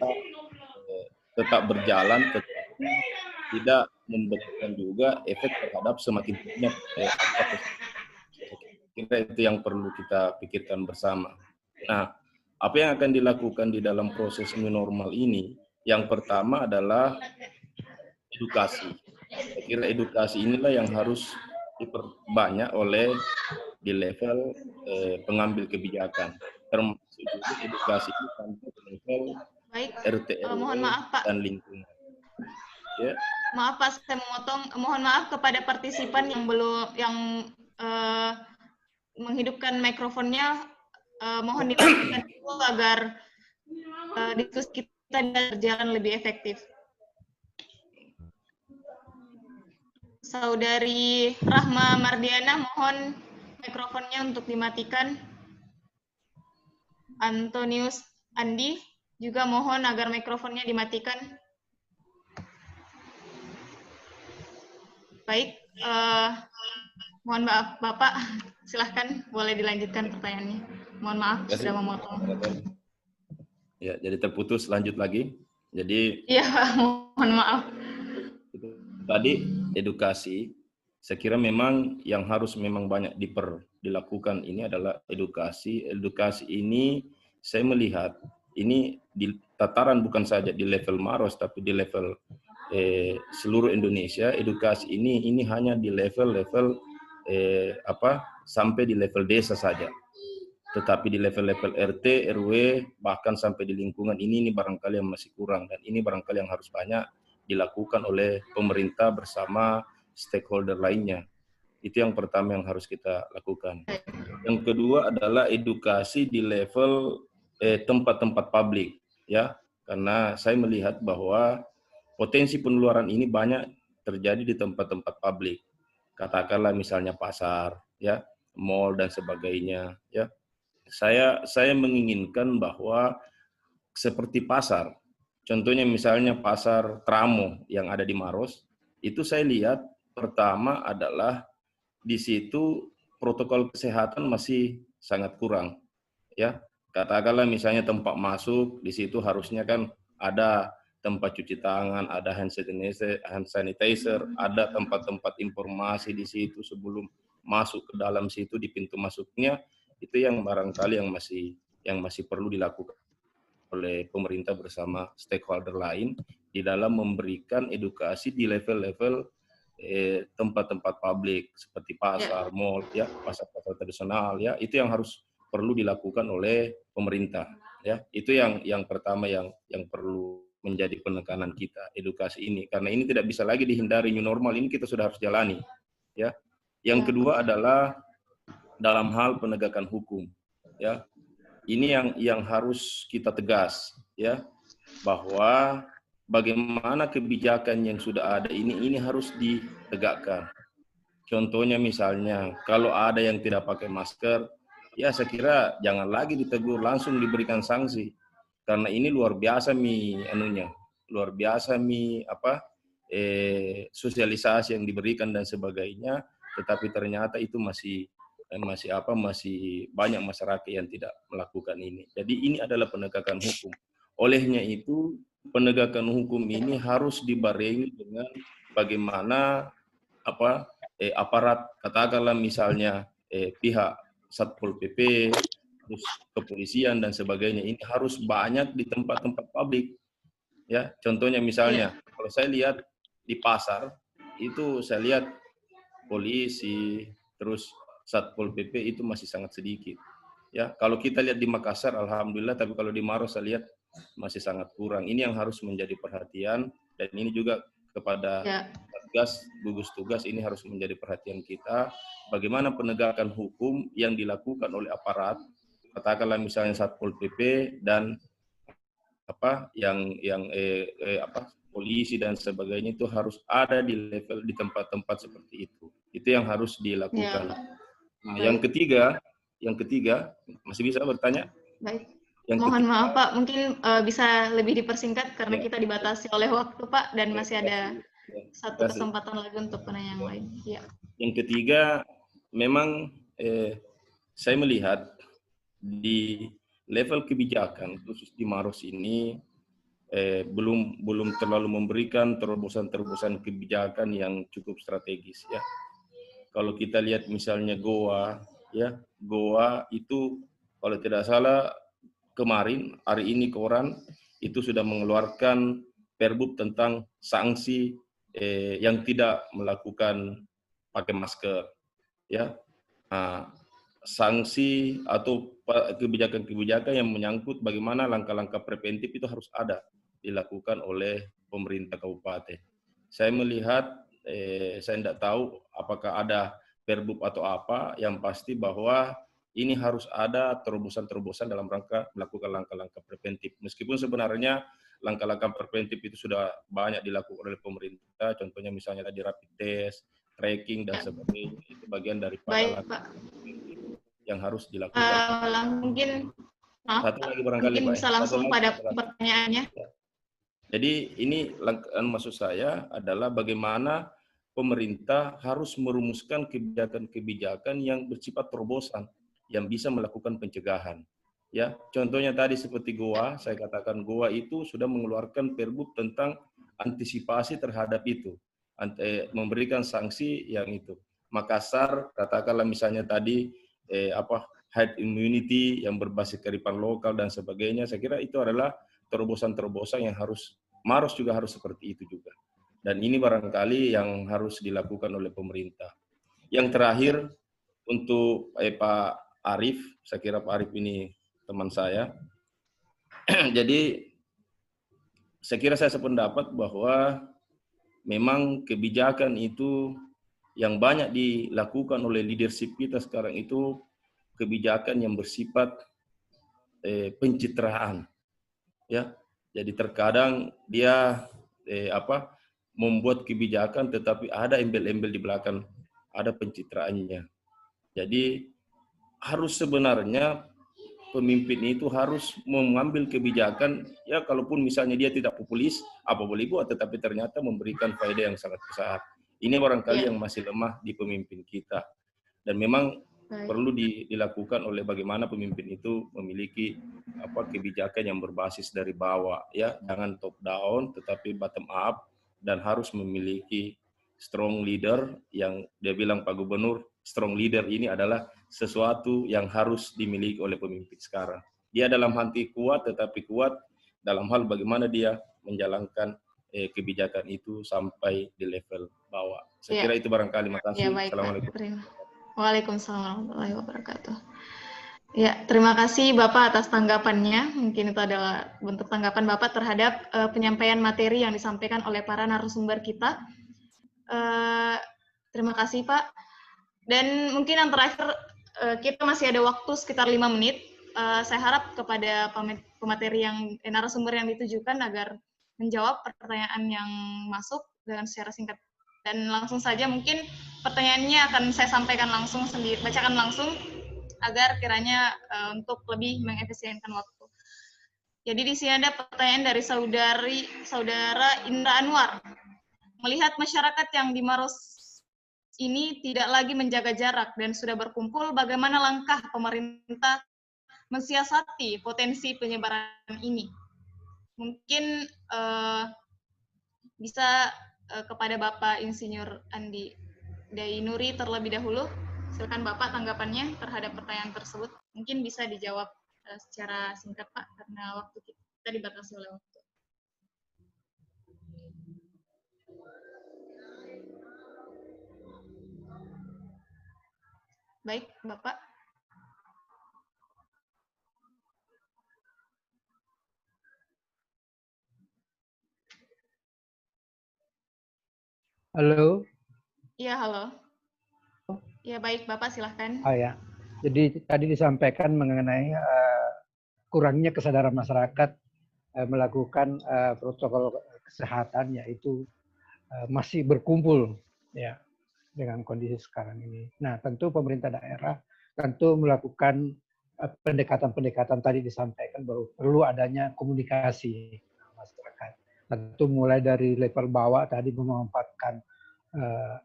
tetap berjalan, tetapi tidak memberikan juga efek terhadap semakin banyak angka positif. Kira itu yang perlu kita pikirkan bersama. Nah, apa yang akan dilakukan di dalam proses new normal ini? Yang pertama adalah edukasi. Saya kira edukasi inilah yang harus diperbanyak oleh di level pengambil kebijakan. Termasuk juga edukasi itu sampai ke level Baik, RT RW mohon maaf Pak. dan lingkungan. Ya. Maaf Pak, saya memotong. Mohon maaf kepada partisipan yang belum menghidupkan mikrofonnya. Mohon dilanjutkan dulu agar diskusi kita berjalan lebih efektif. Saudari Rahma Mardiana, mohon mikrofonnya untuk dimatikan. Antonius Andi, juga mohon agar mikrofonnya dimatikan. Baik, mohon maaf Bapak, silahkan boleh dilanjutkan pertanyaannya. Mohon maaf sudah memotong. Ya, jadi terputus, lanjut lagi. Jadi iya Pak, mohon maaf. Tadi edukasi, saya kira memang yang harus memang banyak dilakukan ini adalah edukasi. Edukasi ini saya melihat ini di tataran bukan saja di level Maros tapi di level seluruh Indonesia. Edukasi ini hanya di level-level sampai di level desa saja. Tetapi di level-level RT, RW, bahkan sampai di lingkungan ini barangkali yang masih kurang, dan ini barangkali yang harus banyak dilakukan oleh pemerintah bersama stakeholder lainnya. Itu yang pertama yang harus kita lakukan. Yang kedua adalah edukasi di level tempat-tempat publik, ya, karena saya melihat bahwa potensi penularan ini banyak terjadi di tempat-tempat publik. Katakanlah misalnya pasar, ya, mall dan sebagainya, ya. Saya menginginkan bahwa seperti pasar, contohnya misalnya pasar Tramo yang ada di Maros, itu saya lihat pertama adalah di situ protokol kesehatan masih sangat kurang, ya. Katakanlah misalnya tempat masuk di situ harusnya kan ada tempat cuci tangan, ada hand sanitizer, ada tempat-tempat informasi di situ sebelum masuk ke dalam situ di pintu masuknya. Itu yang barangkali yang masih perlu dilakukan oleh pemerintah bersama stakeholder lain di dalam memberikan edukasi di level-level tempat-tempat publik seperti pasar, mall, ya, pasar-pasar tradisional, ya, itu yang harus perlu dilakukan oleh pemerintah, ya. Itu yang pertama yang perlu menjadi penekanan kita, edukasi ini, karena ini tidak bisa lagi dihindari. New normal ini kita sudah harus jalani, ya. Yang kedua adalah dalam hal penegakan hukum, ya. Ini yang harus kita tegas, ya, bahwa bagaimana kebijakan yang sudah ada ini harus ditegakkan. Contohnya misalnya kalau ada yang tidak pakai masker, ya saya kira jangan lagi ditegur, langsung diberikan sanksi. Karena ini luar biasa luar biasa sosialisasi yang diberikan dan sebagainya, tetapi ternyata itu masih banyak masyarakat yang tidak melakukan ini. Jadi ini adalah penegakan hukum. Olehnya itu penegakan hukum ini harus dibarengi dengan bagaimana aparat, katakanlah misalnya pihak Satpol PP, terus kepolisian dan sebagainya, ini harus banyak di tempat-tempat publik, ya. Contohnya misalnya kalau saya lihat di pasar itu, saya lihat polisi terus Satpol PP itu masih sangat sedikit, ya. Kalau kita lihat di Makassar alhamdulillah, tapi kalau di Maros saya lihat masih sangat kurang. Ini yang harus menjadi perhatian, dan ini juga kepada gugus tugas ini harus menjadi perhatian kita, bagaimana penegakan hukum yang dilakukan oleh aparat, katakanlah misalnya Satpol PP dan polisi dan sebagainya, itu harus ada di level di tempat-tempat seperti itu. Itu yang harus dilakukan. Nah, yang ketiga masih bisa bertanya? Baik. Mohon maaf Pak, mungkin bisa lebih dipersingkat karena kita dibatasi oleh waktu Pak, dan masih ada satu kesempatan lagi untuk penanya yang lain. Ya. Yang ketiga, memang saya melihat di level kebijakan khusus di Maros ini belum terlalu memberikan terobosan-terobosan kebijakan yang cukup strategis ya. Kalau kita lihat misalnya Goa ya, Goa itu kalau tidak salah kemarin hari ini koran itu sudah mengeluarkan perbub tentang sanksi yang tidak melakukan pakai masker ya. Nah, sanksi atau kebijakan-kebijakan yang menyangkut bagaimana langkah-langkah preventif itu harus ada dilakukan oleh pemerintah kabupaten. Saya melihat, saya tidak tahu apakah ada perbub atau apa, yang pasti bahwa ini harus ada terobosan-terobosan dalam rangka melakukan langkah-langkah preventif. Meskipun sebenarnya langkah-langkah preventif itu sudah banyak dilakukan oleh pemerintah, contohnya misalnya tadi rapid test, tracking, dan sebagainya, itu bagian daripada Baik, Pak. yang harus dilakukan. Mungkin Satu lagi barangkali mungkin Pak. bisa langsung pada pertanyaannya. Jadi ini maksud saya adalah bagaimana pemerintah harus merumuskan kebijakan-kebijakan yang bersifat terobosan yang bisa melakukan pencegahan. Ya, contohnya tadi seperti Goa, saya katakan Goa itu sudah mengeluarkan perbub tentang antisipasi terhadap itu, memberikan sanksi yang itu. Makassar, katakanlah misalnya tadi herd immunity yang berbasis kearifan lokal dan sebagainya. Saya kira itu adalah terobosan-terobosan yang harus Maros juga harus seperti itu juga. Dan ini barangkali yang harus dilakukan oleh pemerintah. Yang terakhir untuk Pak Arief, saya kira Pak Arief ini teman saya. Jadi saya kira saya sependapat bahwa memang kebijakan itu yang banyak dilakukan oleh leadership kita sekarang itu kebijakan yang bersifat pencitraan. Ya, jadi terkadang dia membuat kebijakan tetapi ada embel-embel di belakang, ada pencitraannya. Jadi harus sebenarnya pemimpin itu harus mengambil kebijakan, ya kalaupun misalnya dia tidak populis, apa boleh buat, tetapi ternyata memberikan faedah yang sangat besar. Ini barangkali yang masih lemah di pemimpin kita. Dan memang perlu dilakukan oleh bagaimana pemimpin itu memiliki kebijakan yang berbasis dari bawah, ya jangan top down tetapi bottom up, dan harus memiliki strong leader yang dia bilang Pak Gubernur, strong leader ini adalah sesuatu yang harus dimiliki oleh pemimpin sekarang. Dia dalam hati kuat tetapi kuat dalam hal bagaimana dia menjalankan kebijakan itu sampai di level bawah. Saya kira itu barangkali. Makasih. Assalamualaikum. Waalaikumsalam warahmatullahi wabarakatuh. Ya, terima kasih Bapak atas tanggapannya. Mungkin itu adalah bentuk tanggapan Bapak terhadap penyampaian materi yang disampaikan oleh para narasumber kita. Terima kasih Pak. Dan mungkin yang terakhir, kita masih ada waktu sekitar 5 menit. Saya harap kepada pemateri yang narasumber yang ditujukan agar menjawab pertanyaan yang masuk dengan secara singkat. Dan langsung saja mungkin pertanyaannya akan saya sampaikan langsung sendiri, bacakan langsung agar kiranya untuk lebih mengefisienkan waktu. Jadi di sini ada pertanyaan dari saudara Indra Anwar. Melihat masyarakat yang di Maros ini tidak lagi menjaga jarak dan sudah berkumpul, bagaimana langkah pemerintah mensiasati potensi penyebaran ini? Mungkin bisa kepada Bapak Insinyur Andi Dainuri terlebih dahulu. Silakan Bapak tanggapannya terhadap pertanyaan tersebut. Mungkin bisa dijawab secara singkat Pak, karena waktu kita dibatasi oleh waktu. Baik, Bapak. Halo. Iya, halo. Ya, baik, Bapak silahkan. Ya. Jadi tadi disampaikan mengenai kurangnya kesadaran masyarakat melakukan protokol kesehatan, yaitu masih berkumpul ya dengan kondisi sekarang ini. Nah, tentu pemerintah daerah tentu melakukan pendekatan-pendekatan tadi disampaikan bahwa perlu adanya komunikasi masyarakat. Tentu mulai dari level bawah tadi memanfaatkan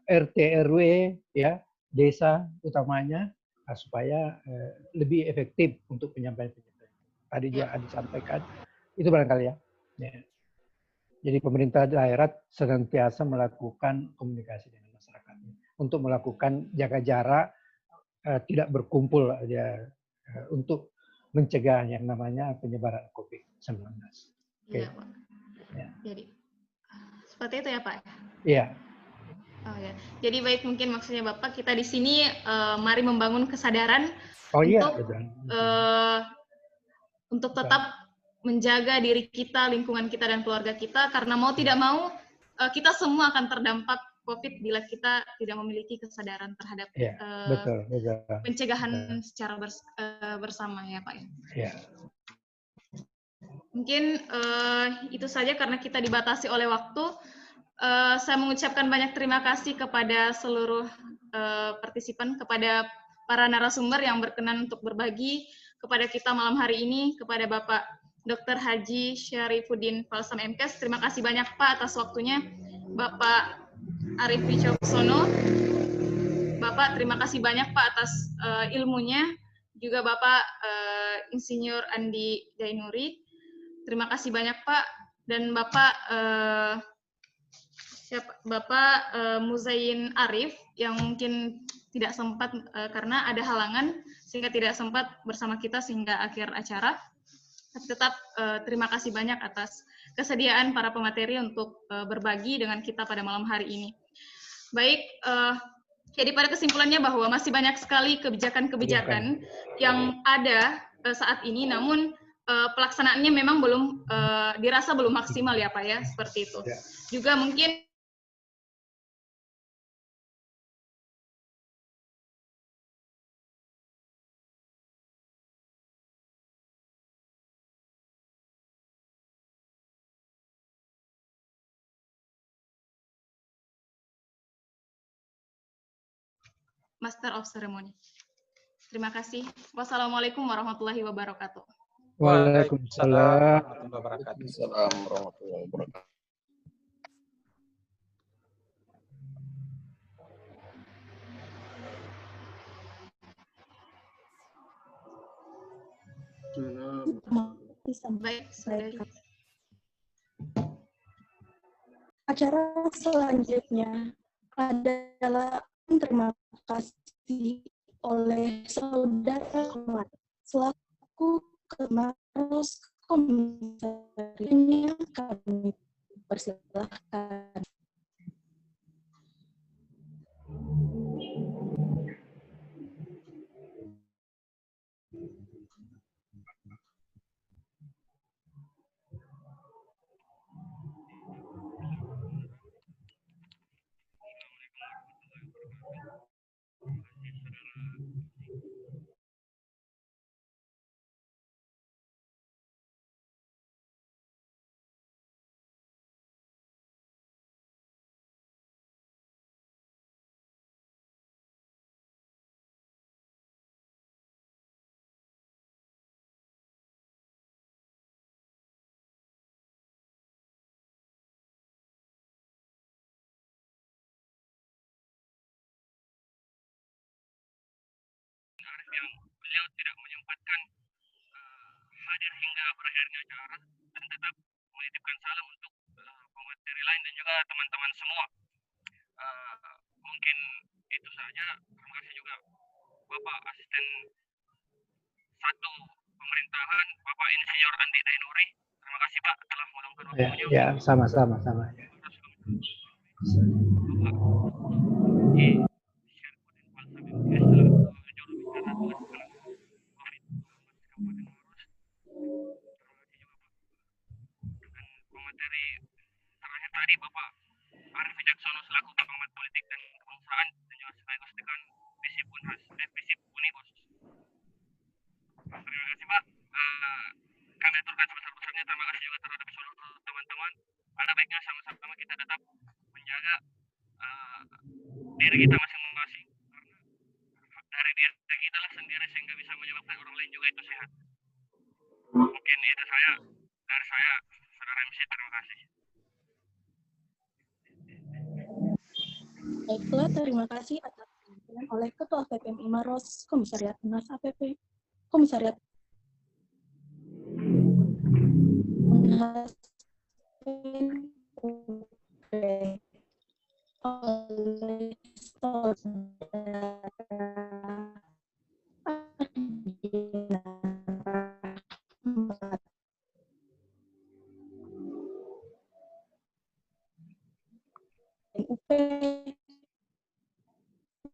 RT RW ya, desa utamanya supaya lebih efektif untuk penyampaian. Tadi juga disampaikan, itu barangkali ya. Jadi pemerintah daerah senantiasa melakukan komunikasi dengan masyarakat untuk melakukan jaga jarak, tidak berkumpul aja untuk mencegah yang namanya penyebaran COVID-19. Iya, Pak. Ya. Jadi seperti itu ya, Pak. Iya. Oh ya. Jadi baik, mungkin maksudnya Bapak, kita di sini mari membangun kesadaran untuk tetap menjaga diri kita, lingkungan kita dan keluarga kita, karena mau tidak mau kita semua akan terdampak COVID bila kita tidak memiliki kesadaran terhadap pencegahan secara bersama ya, Pak. Ya. Mungkin itu saja karena kita dibatasi oleh waktu. Saya mengucapkan banyak terima kasih kepada seluruh partisipan, kepada para narasumber yang berkenan untuk berbagi kepada kita malam hari ini, kepada Bapak Dr. Haji Syarifuddin Falsam MKes. Terima kasih banyak Pak atas waktunya. Bapak Arief Wicaksono, Bapak terima kasih banyak Pak atas ilmunya. Juga Bapak Insinyur Andi Jainuri, terima kasih banyak Pak. Dan Bapak Muzain Arif yang mungkin tidak sempat karena ada halangan sehingga tidak sempat bersama kita sehingga akhir acara. Tapi tetap terima kasih banyak atas kesediaan para pemateri untuk berbagi dengan kita pada malam hari ini. Baik, jadi pada kesimpulannya bahwa masih banyak sekali kebijakan-kebijakan yang ada saat ini, namun pelaksanaannya memang belum dirasa belum maksimal ya Pak ya, seperti itu. Juga mungkin Master of Ceremony. Terima kasih. Wassalamualaikum warahmatullahi wabarakatuh. Waalaikumsalam warahmatullahi wabarakatuh. Baik, saudari. Acara selanjutnya adalah terima kasih oleh saudara Ahmad selaku Kemarus Komisarinya, kami persilahkan. yang beliau tidak menyempatkan hadir hingga berakhirnya acara dan tetap menitipkan salam untuk pemateri lain dan juga teman-teman semua. Mungkin itu saja. Terima kasih juga Bapak Asisten 1 Pemerintahan, Bapak Insinyur Andi Dainuri. Terima kasih Pak telah meluangkan waktunya. Ya, sama-sama. Pemateri terakhir tadi Bapak Arief Wicaksono selaku pengamat politik dan kebangsaan dan juga sekaligus dengan Visip Unhas Visip Unibos. Terima kasih Pak. Kami aturkan sebesar-besarnya terima kasih juga terhadap seluruh teman-teman. Ada baiknya sama-sama kita tetap menjaga diri kita masing-masing, karena dari diri kita lah sendiri sehingga bisa menyebabkan orang lain juga itu sehat. Mungkin itu dari saya, Saudara MC, terima kasih. Baiklah, terima kasih atas diwakilkan oleh Ketua PPMI Maros, Komisariat Humas APP, Komisariat Humas UP, oleh Saudara Ardina Rahmat, UP,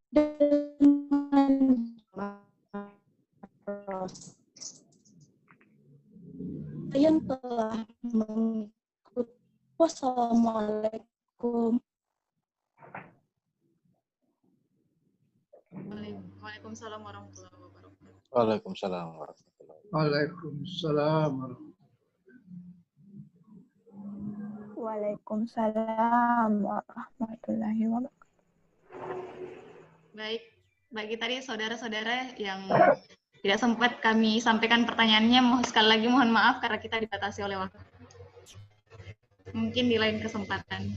dengan Maros yang telah mengikuti. Wassalamualaikum. Waalaikumsalam warahmatullahi wabarakatuh. Waalaikumsalam warahmatullahi wabarakatuh. Waalaikumsalam. Waalaikumsalam warahmatullahi wabarakatuh. Baik, bagi tadi saudara-saudara yang tidak sempat kami sampaikan pertanyaannya, sekali lagi mohon maaf karena kita dibatasi oleh waktu. Mungkin di lain kesempatan.